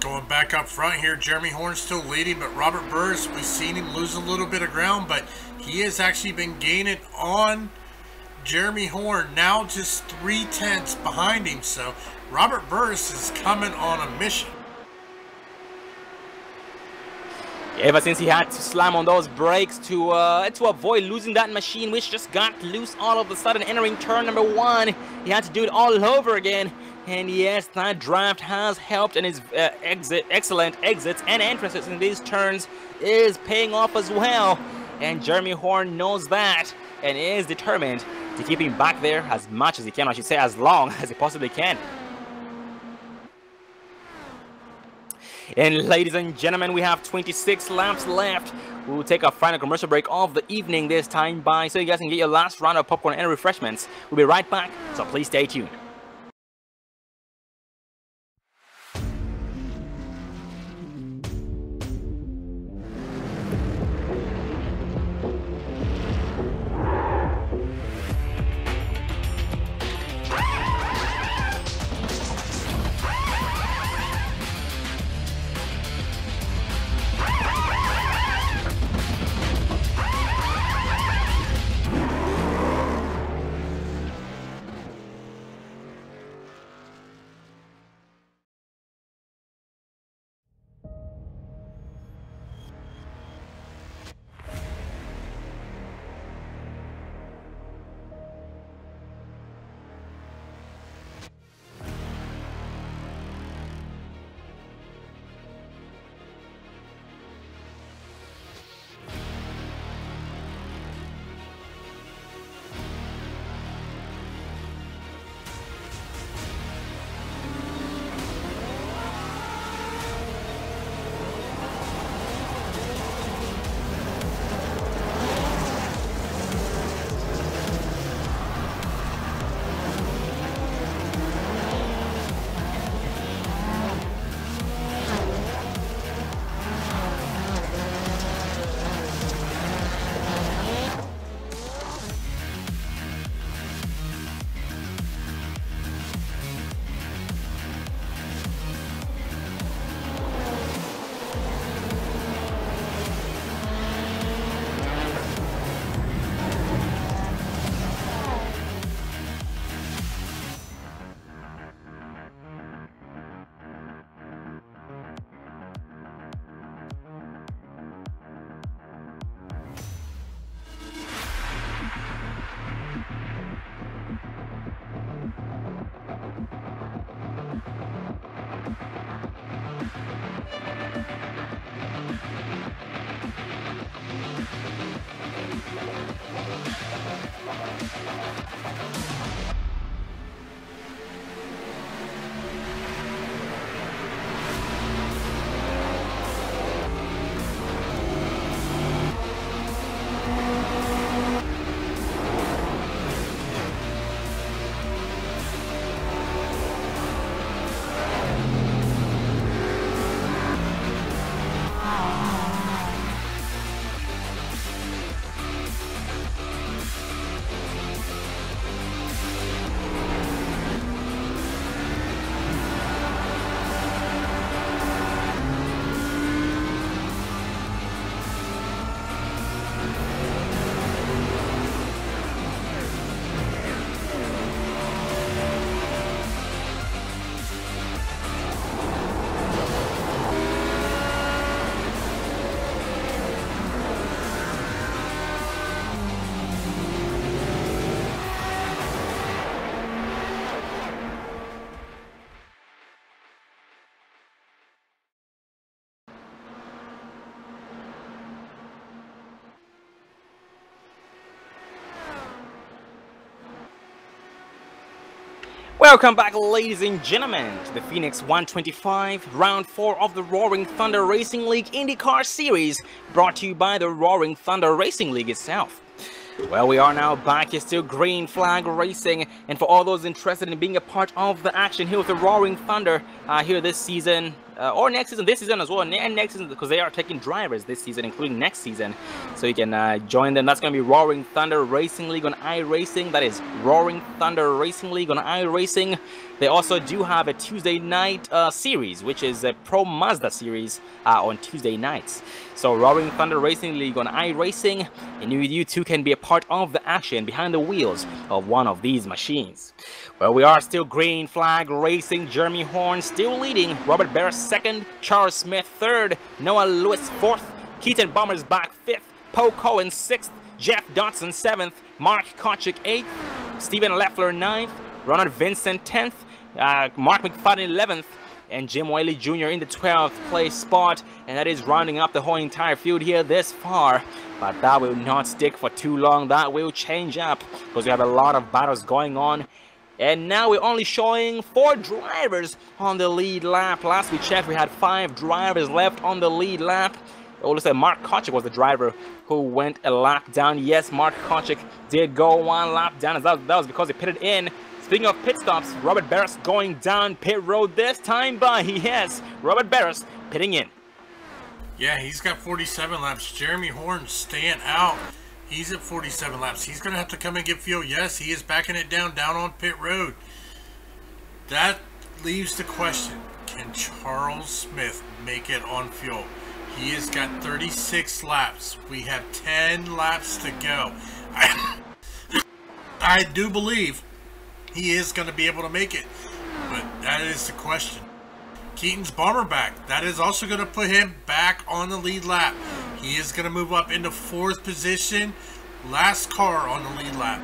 Going back up front here, Jeremy Horn still leading, but Robert Burris, we've seen him lose a little bit of ground, but he has actually been gaining on Jeremy Horn, now just 0.3 behind him. So Robert Burris is coming on a mission. Ever since he had to slam on those brakes to avoid losing that machine, which just got loose all of a sudden entering turn number 1, he had to do it all over again. And yes, that draft has helped, and his excellent exits and entrances in these turns is paying off as well. And Jeremy Horn knows that and is determined to keep him back there as much as he can, I should say as long as he possibly can. And ladies and gentlemen, we have 26 laps left. We'll take a final commercial break of the evening this time by, so you guys can get your last round of popcorn and refreshments. We'll be right back, so please stay tuned. Welcome back, ladies and gentlemen, to the Phoenix 125, Round 4 of the Roaring Thunder Racing League IndyCar Series, brought to you by the Roaring Thunder Racing League itself. Well, we are now back. It's still green flag racing, and for all those interested in being a part of the action here with the Roaring Thunder here this season, or next season, this season as well, and next season, because they are taking drivers this season, including next season, so you can join them. That's going to be Roaring Thunder Racing League on iRacing. That is Roaring Thunder Racing League on iRacing. They also do have a Tuesday night series, which is a Pro Mazda series on Tuesday nights. So Roaring Thunder Racing League on iRacing, and you too can be a part of the action behind the wheels of one of these machines. Well, we are still green flag racing. Jeremy Horn still leading. Robert Barris second. Charles Smith third. Noah Lewis fourth. Keaton Bombers back fifth. Poe Cohen sixth. Jeff Dotson seventh. Mark Kochik eighth. Stephen Leffler ninth. Ronald Vincent 10th. Mark McFadden 11th. And Jim Whaley Jr. in the 12th place spot, and that is rounding up the whole entire field here this far. But that will not stick for too long. That will change up because we have a lot of battles going on. And now we're only showing 4 drivers on the lead lap. Last we checked, we had 5 drivers left on the lead lap. It looks like Mark Kochik was the driver who went a lap down. Yes, Mark Kochik did go 1 lap down. That was because he pitted in. Speaking of pit stops, Robert Barris going down pit road this time by, yes, Robert Barris pitting in. Yeah, he's got 47 laps. Jeremy Horn staying out. He's at 47 laps. He's going to have to come and get fuel. Yes, he is backing it down on pit road. That leaves the question, can Charles Smith make it on fuel? He has got 36 laps. We have 10 laps to go. I do believe he is going to be able to make it, but that is the question. Keaton's bomber back. That is also going to put him back on the lead lap. He is going to move up into 4th position. Last car on the lead lap.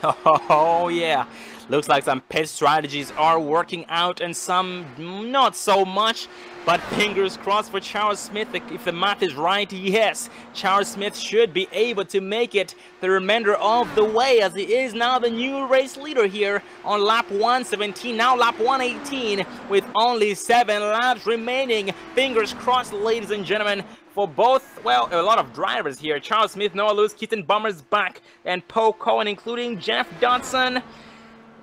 Oh yeah, looks like some pit strategies are working out and some not so much. But fingers crossed for Charles Smith. If the math is right, yes, Charles Smith should be able to make it the remainder of the way, as he is now the new race leader here on lap 117, now lap 118, with only 7 laps remaining. Fingers crossed, ladies and gentlemen, for both, well, a lot of drivers here. Charles Smith, Noah Lewis, Keaton Bombers back, and Poe Cohen, including Jeff Dodson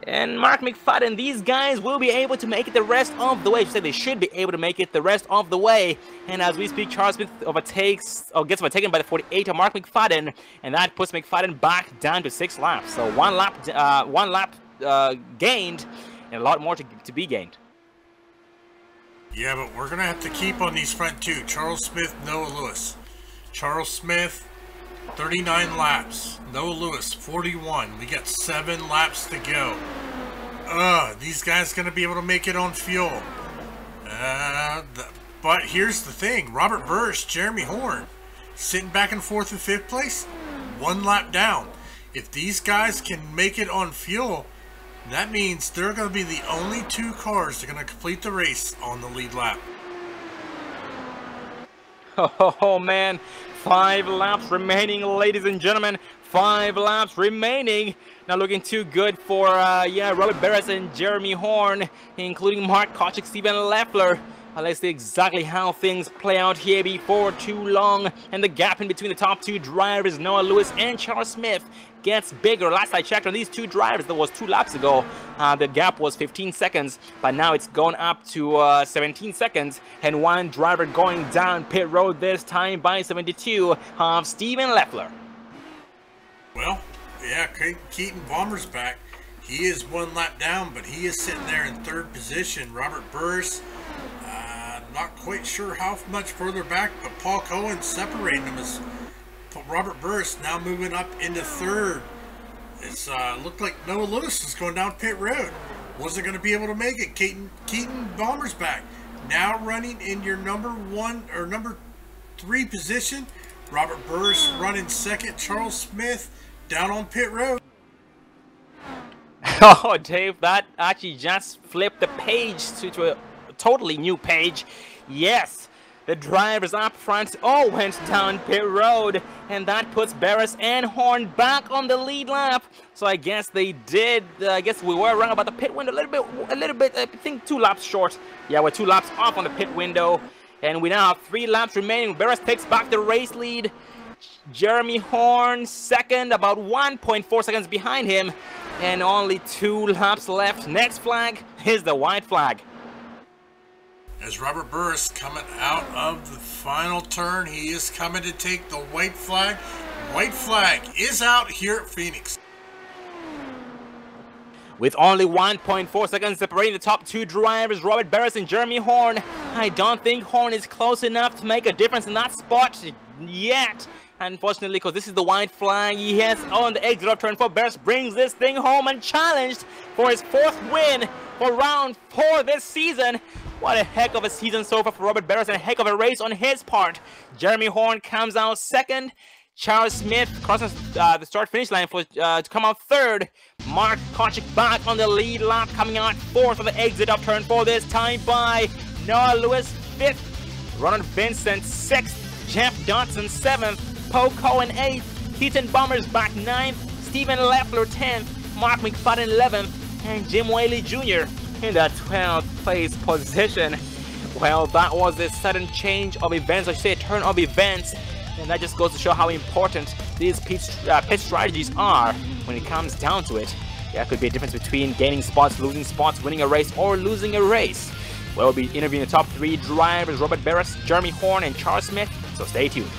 and Mark McFadden. These guys will be able to make it the rest of the way. I should say they should be able to make it the rest of the way. And as we speak, Charles Smith gets overtaken by the 48 of Mark McFadden, and that puts McFadden back down to 6 laps. So one lap gained, and a lot more to be gained. Yeah, but we're gonna have to keep on these front 2. Charles Smith, Noah Lewis. Charles Smith, 39 laps. Noah Lewis, 41. We got 7 laps to go. These guys going to be able to make it on fuel. But here's the thing. Robert Burris, Jeremy Horn, sitting back in 4th and 5th place, 1 lap down. If these guys can make it on fuel, that means they're going to be the only 2 cars that are going to complete the race on the lead lap. Oh man, 5 laps remaining, ladies and gentlemen. 5 laps remaining. Not looking too good for Robert Barris and Jeremy Horn, including Mark Kochik, Stephen Leffler. Let's see exactly how things play out here before too long. And the gap in between the top 2 drivers, Noah Lewis and Charles Smith, gets bigger. Last I checked on these 2 drivers, that was 2 laps ago, the gap was 15 seconds, but now it's gone up to 17 seconds, and 1 driver going down pit road this time by 72 of Stephen Leffler. Well, yeah, Keaton Bomber's back. He is 1 lap down, but he is sitting there in 3rd position. Robert Burris, not quite sure how much further back, but Paul Cohen separating him as Robert Burris now moving up into 3rd. It's looked like Noah Lewis is going down pit road. Wasn't going to be able to make it. Keaton Bomber's back. Now running in your number 1 or number 3 position. Robert Burris running 2nd. Charles Smith down on pit road. Oh, Dave, that actually just flipped the page to a totally new page. Yes, The drivers up front all went down pit road, and that puts Barris and Horn back on the lead lap. So I guess they did. I guess we were wrong about the pit window a little bit. I think 2 laps short. Yeah, we're 2 laps off on the pit window, and we now have 3 laps remaining. Barris takes back the race lead. Jeremy Horn second, about 1.4 seconds behind him, and only 2 laps left. Next flag is the white flag. As Robert Burris coming out of the final turn, he is coming to take the white flag. White flag is out here at Phoenix. With only 1.4 seconds separating the top 2 drivers, Robert Barris and Jeremy Horn, I don't think Horn is close enough to make a difference in that spot yet. Unfortunately, because this is the white flag, he has on the exit of turn 4. Barris brings this thing home and challenged for his 4th win for round 4 this season. What a heck of a season so far for Robert Barris, and a heck of a race on his part. Jeremy Horn comes out 2nd. Charles Smith crosses the start-finish line to come out 3rd. Mark Kochik back on the lead lap, coming out 4th on the exit of turn 4 this time by Noah Lewis 5th. Ronald Vincent 6th. Jeff Dodson 7th. Poe Cohen 8th. Keaton Bombers back 9th. Stephen Leffler 10th. Mark McFadden 11th. And Jim Whaley Jr. in the 12th place position. Well, that was a sudden change of events, I should say a turn of events, and that just goes to show how important these pit strategies are when it comes down to it. There could be a difference between gaining spots, losing spots, winning a race, or losing a race. We'll be interviewing the top 3 drivers, Robert Barris, Jeremy Horn, and Charles Smith, so stay tuned.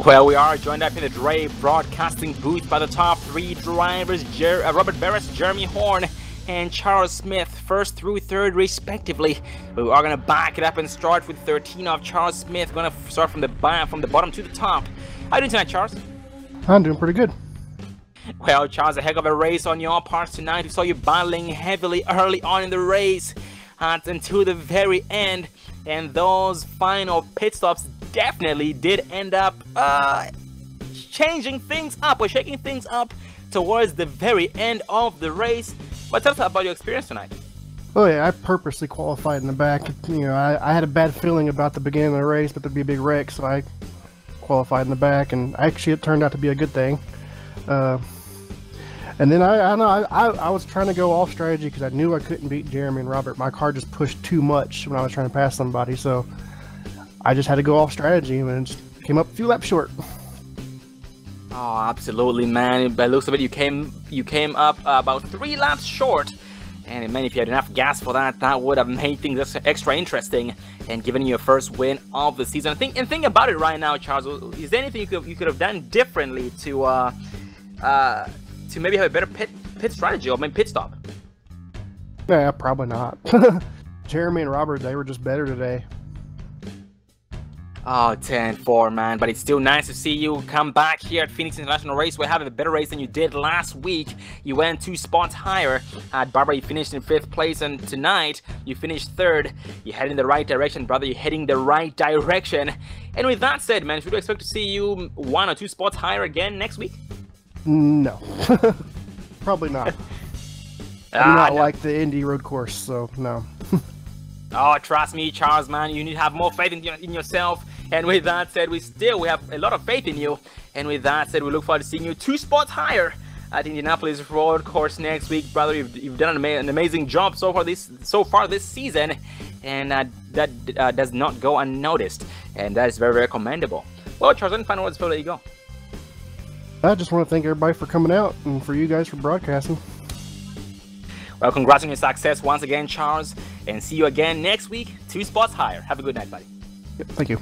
Well, we are joined up in the Dre broadcasting booth by the top 3 drivers, Robert Barris, Jeremy Horn, and Charles Smith, 1st through 3rd respectively. We are going to back it up and start with 13 of Charles Smith. Going to start from the bottom to the top. How are you doing tonight, Charles? I'm doing pretty good. Well, Charles, a heck of a race on your part tonight. We saw you battling heavily early on in the race until the very end, and those final pit stops definitely did end up changing things up or shaking things up towards the very end of the race. But tell us about your experience tonight. Oh yeah, I purposely qualified in the back. You know, I had a bad feeling about the beginning of the race, but there'd be a big wreck, so I qualified in the back, and actually it turned out to be a good thing. And then I was trying to go off strategy because I knew I couldn't beat Jeremy and Robert. My car just pushed too much when I was trying to pass somebody, so I just had to go off strategy and just came up a few laps short. Oh, absolutely, man. By the looks of it, you came up about 3 laps short. And man, if you had enough gas for that, that would have made things extra interesting and given you your first win of the season. Think about it right now, Charles. Is there anything you could have done differently to maybe have a better pit strategy or maybe pit stop? Yeah, probably not. Jeremy and Robert, they were just better today. Oh, 10-4, man. But it's still nice to see you come back here at Phoenix International Raceway, having a better race than you did last week. You went 2 spots higher. At Barbara, you finished in 5th place, and tonight you finished 3rd. You're heading in the right direction, brother. You're heading the right direction. And with that said, man, should we expect to see you 1 or 2 spots higher again next week? No. Probably not. I do not like the Indy road course, so no. Oh, trust me, Charles, man, you need to have more faith in yourself. And with that said, we have a lot of faith in you. And with that said, we look forward to seeing you 2 spots higher at Indianapolis road course next week, brother. You've done an amazing job so far this season, and that does not go unnoticed, and that is very, very commendable. Well, Charles, any final words before I let you go? I just want to thank everybody for coming out and for you guys for broadcasting. Well, congrats on your success once again, Charles, and see you again next week, 2 spots higher. Have a good night, buddy. Yep, thank you.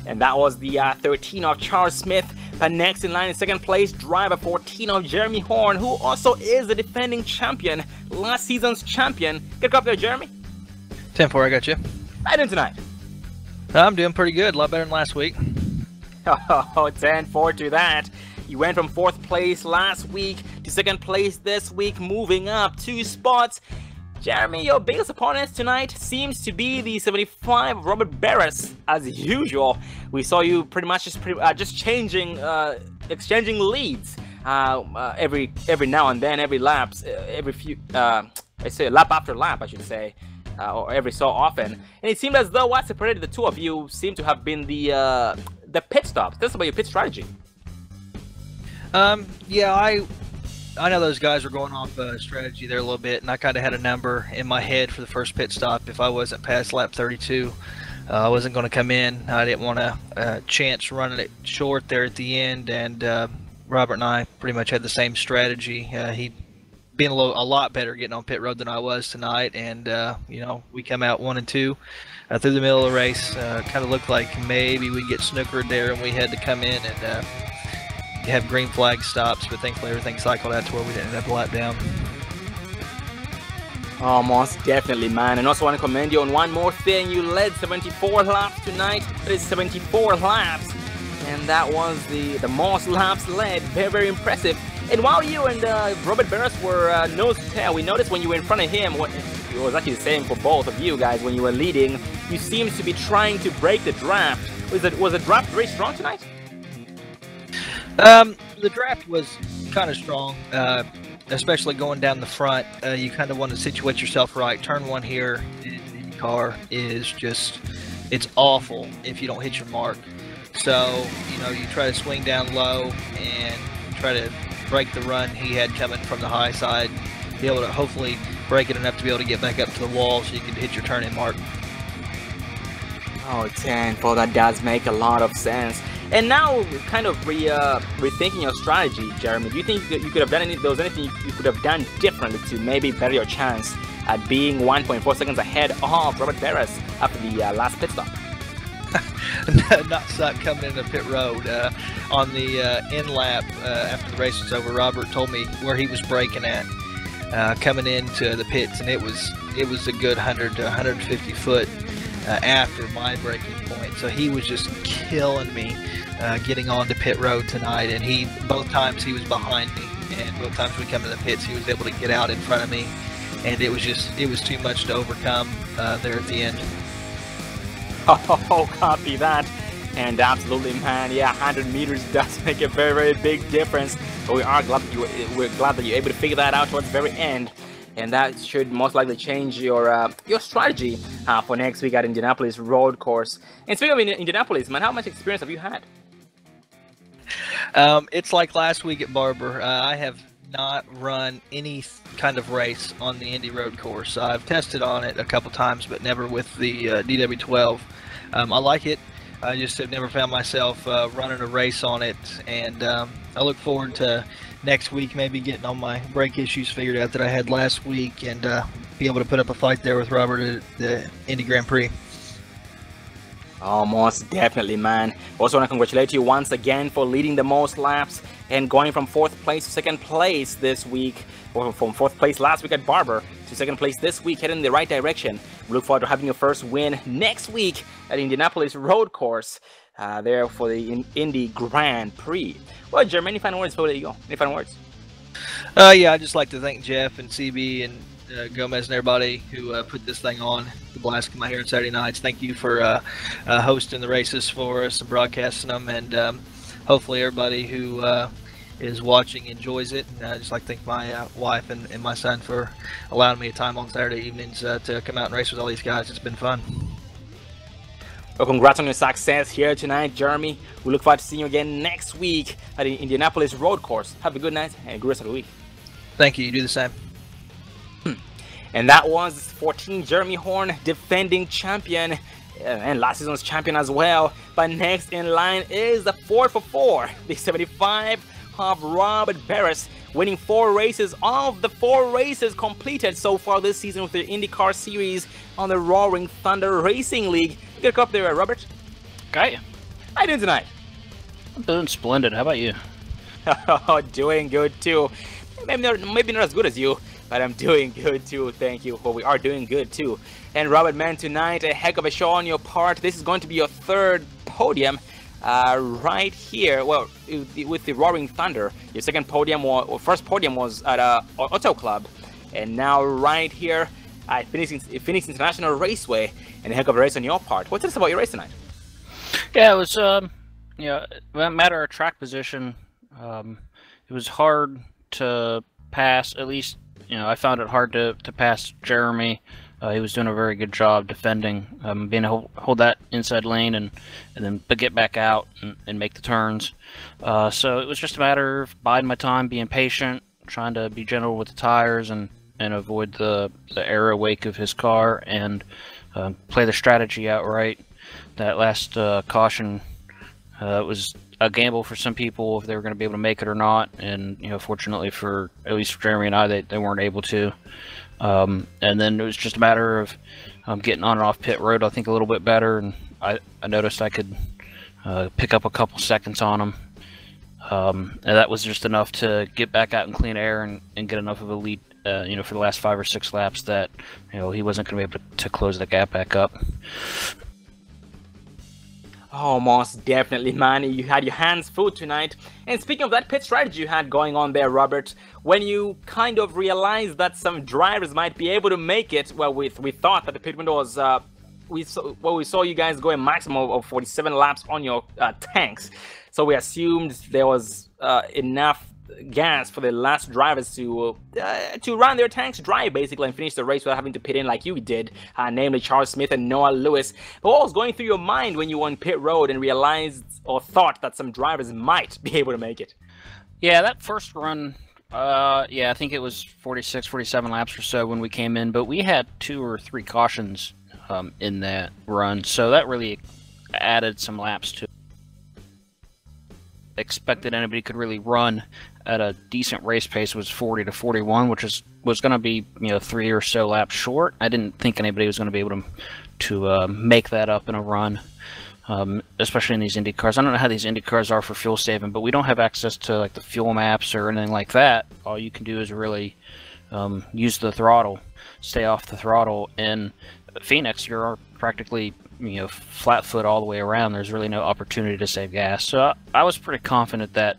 And that was the 13 of Charles Smith. The next in line in second place, driver 14 of Jeremy Horn, who also is the defending champion, last season's champion. Get up there, Jeremy. 10-4, I got you. How you doing tonight? I'm doing pretty good, a lot better than last week. Oh, 10-4 to that. You went from 4th place last week to 2nd place this week, moving up 2 spots. Jeremy, your biggest opponent tonight seems to be the 75 Robert Barris, as usual. We saw you pretty much just changing, exchanging leads every now and then, every laps, every few, I say lap after lap, I should say, or every so often. And it seemed as though what separated the two of you seemed to have been the pit stops. Tell us about your pit strategy. Yeah, I know those guys were going off strategy there a little bit, and I kind of had a number in my head for the first pit stop. If I wasn't past lap 32, I wasn't going to come in. I didn't want to chance running it short there at the end, and Robert and I pretty much had the same strategy. He being a lot better getting on pit road than I was tonight, and you know, we come out 1 and 2 through the middle of the race. Kind of looked like maybe we'd get snookered there, and we had to come in and have green flag stops, but thankfully everything cycled out to where we didn't end up a lap down. Oh, most definitely, man. And also want to commend you on one more thing. You led 74 laps tonight. That is 74 laps. And that was the most laps led. Very, very impressive. And while you and Robert Barris were nose to tail, we noticed when you were in front of him, it was actually the same for both of you guys, when you were leading, you seemed to be trying to break the draft. Was the draft very strong tonight? The draft was kind of strong, especially going down the front. You kind of want to situate yourself right. Turn 1 here in the car is just, it's awful if you don't hit your mark. So, you know, you try to swing down low and try to break the run he had coming from the high side, be able to hopefully break it enough to be able to get back up to the wall so you can hit your turn-in mark. Oh, 10-4, that does make a lot of sense. And now, kind of rethinking your strategy, Jeremy, do you think that you could have done anything you could have done differently to maybe better your chance at being 1.4 seconds ahead of Robert Barris after the last pit stop? Not suck coming into pit road. On the end lap after the race was over, Robert told me where he was braking at coming into the pits, and it was a good 100 to 150 foot after my braking point. So he was just killing me getting onto pit road tonight, and both times he was behind me, and both times we come to the pits he was able to get out in front of me, and it was too much to overcome there at the end. Oh, copy that. And absolutely, man, yeah, 100 meters does make a very, very big difference. But we're glad that you're able to figure that out towards the very end. And that should most likely change your strategy for next week at Indianapolis Road Course. And speaking of Indianapolis, man, how much experience have you had? It's like last week at Barber. I have not run any kind of race on the Indy Road Course. I've tested on it a couple times, but never with the DW12. I like it. I just have never found myself running a race on it, and I look forward to next week maybe getting all my brake issues figured out that I had last week, and be able to put up a fight there with Robert at the Indy Grand Prix. Oh, most definitely, man. Also want to congratulate you once again for leading the most laps and going from 4th place to 2nd place this week, or from 4th place last week at Barber to 2nd place this week, heading in the right direction. We look forward to having your first win next week at Indianapolis Road Course, there for the Indy Grand Prix. Well, Jeremy, any final words before we let you go? Any final words? Yeah, I'd just like to thank Jeff and CB and Gomez and everybody who put this thing on, the Blast in My Hair on Saturday nights. Thank you for hosting the races for us and broadcasting them, and hopefully everybody who is watching enjoys it. And I'd just like to thank my wife and my son for allowing me a time on Saturday evenings to come out and race with all these guys. It's been fun. Well, congrats on your success here tonight, Jeremy. We look forward to seeing you again next week at the Indianapolis Road Course. Have a good night and a good rest of the week. Thank you. You do the same. And that was 14 Jeremy Horn, defending champion and last season's champion as well. But next in line is the 4x4, the 75 of Robert Barris, winning 4 races of the 4 races completed so far this season with the IndyCar Series on the Roaring Thunder Racing League. Get up there, Robert. Okay. How you doing tonight? I'm doing splendid. How about you? Doing good too. Maybe not as good as you, but I'm doing good too. Thank you. Well, we are doing good too. And Robert, man, tonight a heck of a show on your part. This is going to be your third podium. Right here, well, with the Roaring Thunder. Your second podium, or first podium, was at Auto Club, and now right here at Phoenix International Raceway, and a heck of a race on your part. What's this about your race tonight? Yeah, it was you know, a matter of track position. It was hard to pass. At least, you know, I found it hard to pass Jeremy. He was doing a very good job defending, being able to hold that inside lane and then get back out and make the turns. So it was just a matter of biding my time, being patient, trying to be gentle with the tires and avoid the aero wake of his car, and play the strategy out right. That last caution was a gamble for some people if they were going to be able to make it or not, and you know, fortunately for at least for Jeremy and I, they weren't able to. And then it was just a matter of getting on and off pit road, I think, a little bit better, and I noticed I could pick up a couple seconds on him, and that was just enough to get back out in clean air and get enough of a lead, you know, for the last 5 or 6 laps that, you know, he wasn't going to be able to close the gap back up. Oh, most definitely, man. You had your hands full tonight. And speaking of that pit strategy you had going on there, Robert, when you kind of realized that some drivers might be able to make it, well, we thought that the pit window was, we saw you guys go a maximum of 47 laps on your tanks. So we assumed there was enough gas for the last drivers to run their tanks dry, basically, and finish the race without having to pit in like you did, namely Charles Smith and Noah Lewis. But what was going through your mind when you were on pit road and realized or thought that some drivers might be able to make it? Yeah, that first run, yeah, I think it was 46, 47 laps or so when we came in, but we had 2 or 3 cautions in that run, so that really added some laps to it. Expected anybody could really run at a decent race pace was 40 to 41, which was going to be, you know, 3 or so laps short. I didn't think anybody was going to be able to make that up in a run, especially in these Indy cars. I don't know how these Indy cars are for fuel saving, but we don't have access to like the fuel maps or anything like that. All you can do is really use the throttle, stay off the throttle. In Phoenix, you're practically, you know, flat foot all the way around. There's really no opportunity to save gas. So I was pretty confident that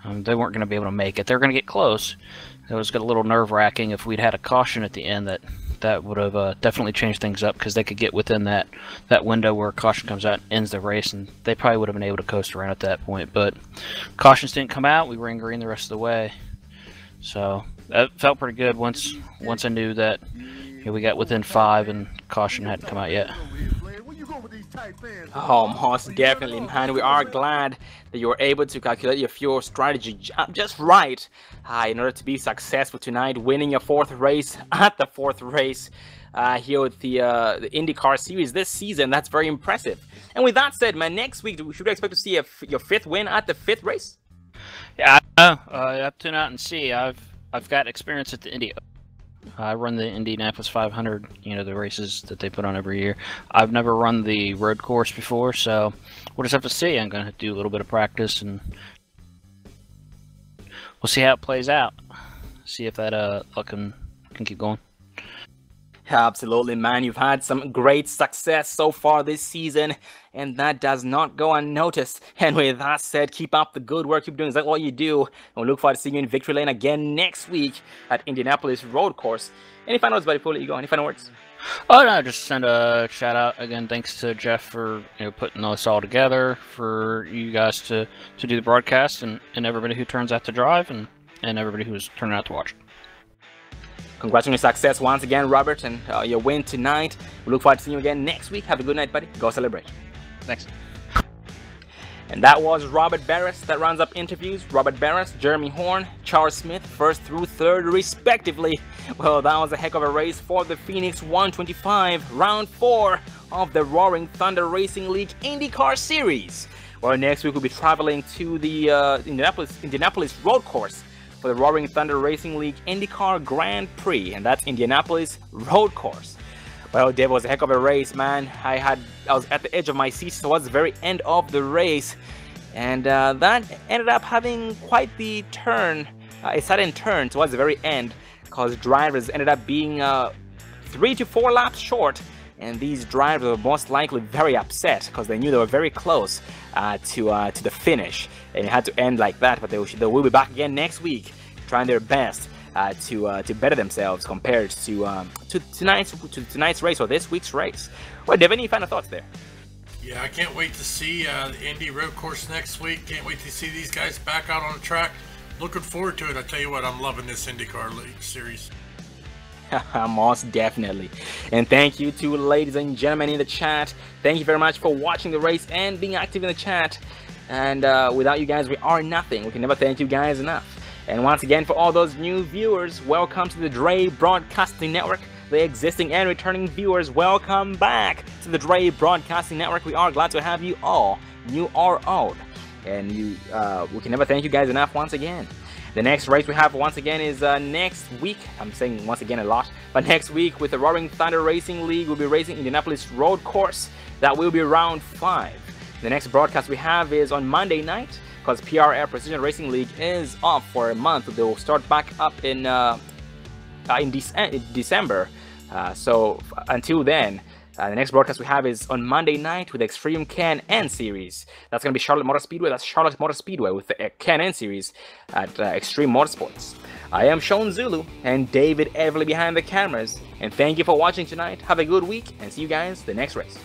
they weren't going to be able to make it. They were going to get close. It was a little nerve-wracking. If we'd had a caution at the end, that would have definitely changed things up, because they could get within that window where a caution comes out and ends the race, and they probably would have been able to coast around at that point. But cautions didn't come out. We ran green the rest of the way. So that felt pretty good once I knew that, you know, we got within 5 and caution hadn't come out yet. Oh, most definitely, man. We are glad that you were able to calculate your fuel strategy just right in order to be successful tonight, winning your 4th race at the 4th race here with the IndyCar Series this season. That's very impressive. And with that said, man, next week, should we expect to see your 5th win at the 5th race? Yeah, I have to tune out and see. I've got experience at the Indy. I run the Indianapolis 500, you know, the races that they put on every year. I've never run the road course before, so we'll just have to see. I'm going to do a little bit of practice, and we'll see how it plays out. See if that luck can keep going. Absolutely, man. You've had some great success so far this season, and that does not go unnoticed. And with that said, keep up the good work. Keep doing exactly what you do. And we look forward to seeing you in victory lane again next week at Indianapolis Road Course. Any final words, buddy, before we let you go? Any final words? Oh, no, just send a shout out again. Thanks to Jeff for, you know, putting this all together, for you guys to do the broadcast, and everybody who turns out to drive, and everybody who's turning out to watch. Congrats on your success once again, Robert, and your win tonight. We look forward to seeing you again next week. Have a good night, buddy. Go celebrate. Thanks. And that was Robert Barris. That rounds up interviews. Robert Barris, Jeremy Horn, Charles Smith, 1st through 3rd, respectively. Well, that was a heck of a race for the Phoenix 125, round 4 of the Roaring Thunder Racing League IndyCar Series. Well, next week we'll be traveling to the Indianapolis Road Course for the Roaring Thunder Racing League IndyCar Grand Prix, and that's Indianapolis Road Course. Well, Dave, was a heck of a race, man. I was at the edge of my seat towards the very end of the race, and that ended up having quite the turn, a sudden turn towards the very end, because drivers ended up being 3 to 4 laps short, and these drivers were most likely very upset because they knew they were very close to the finish, and it had to end like that. But they will be back again next week, trying their best to better themselves compared to tonight's race or this week's race. Well, do you have any final thoughts there? Yeah, I can't wait to see the Indy road course next week. Can't wait to see these guys back out on the track. Looking forward to it. I tell you what, I'm loving this IndyCar League series. Most definitely. And thank you to ladies and gentlemen in the chat. Thank you very much for watching the race and being active in the chat. And without you guys, we are nothing. We can never thank you guys enough. And once again, for all those new viewers, welcome to the Dre Broadcasting Network. The existing and returning viewers, welcome back to the Dre Broadcasting Network. We are glad to have you all, new or old. And we can never thank you guys enough once again. The next race we have once again is next week. I'm saying once again a lot, but next week with the Roaring Thunder Racing League, we'll be racing Indianapolis Road Course. That will be round 5. The next broadcast we have is on Monday night, because PRF Precision Racing League is off for a month. They will start back up in December. So until then, the next broadcast we have is on Monday night with the Extreme Can-N Series. That's going to be Charlotte Motor Speedway. That's Charlotte Motor Speedway with the Can-N Series at Extreme Motorsports. I am Sean Zulu and David Everly behind the cameras. And thank you for watching tonight. Have a good week and see you guys the next race.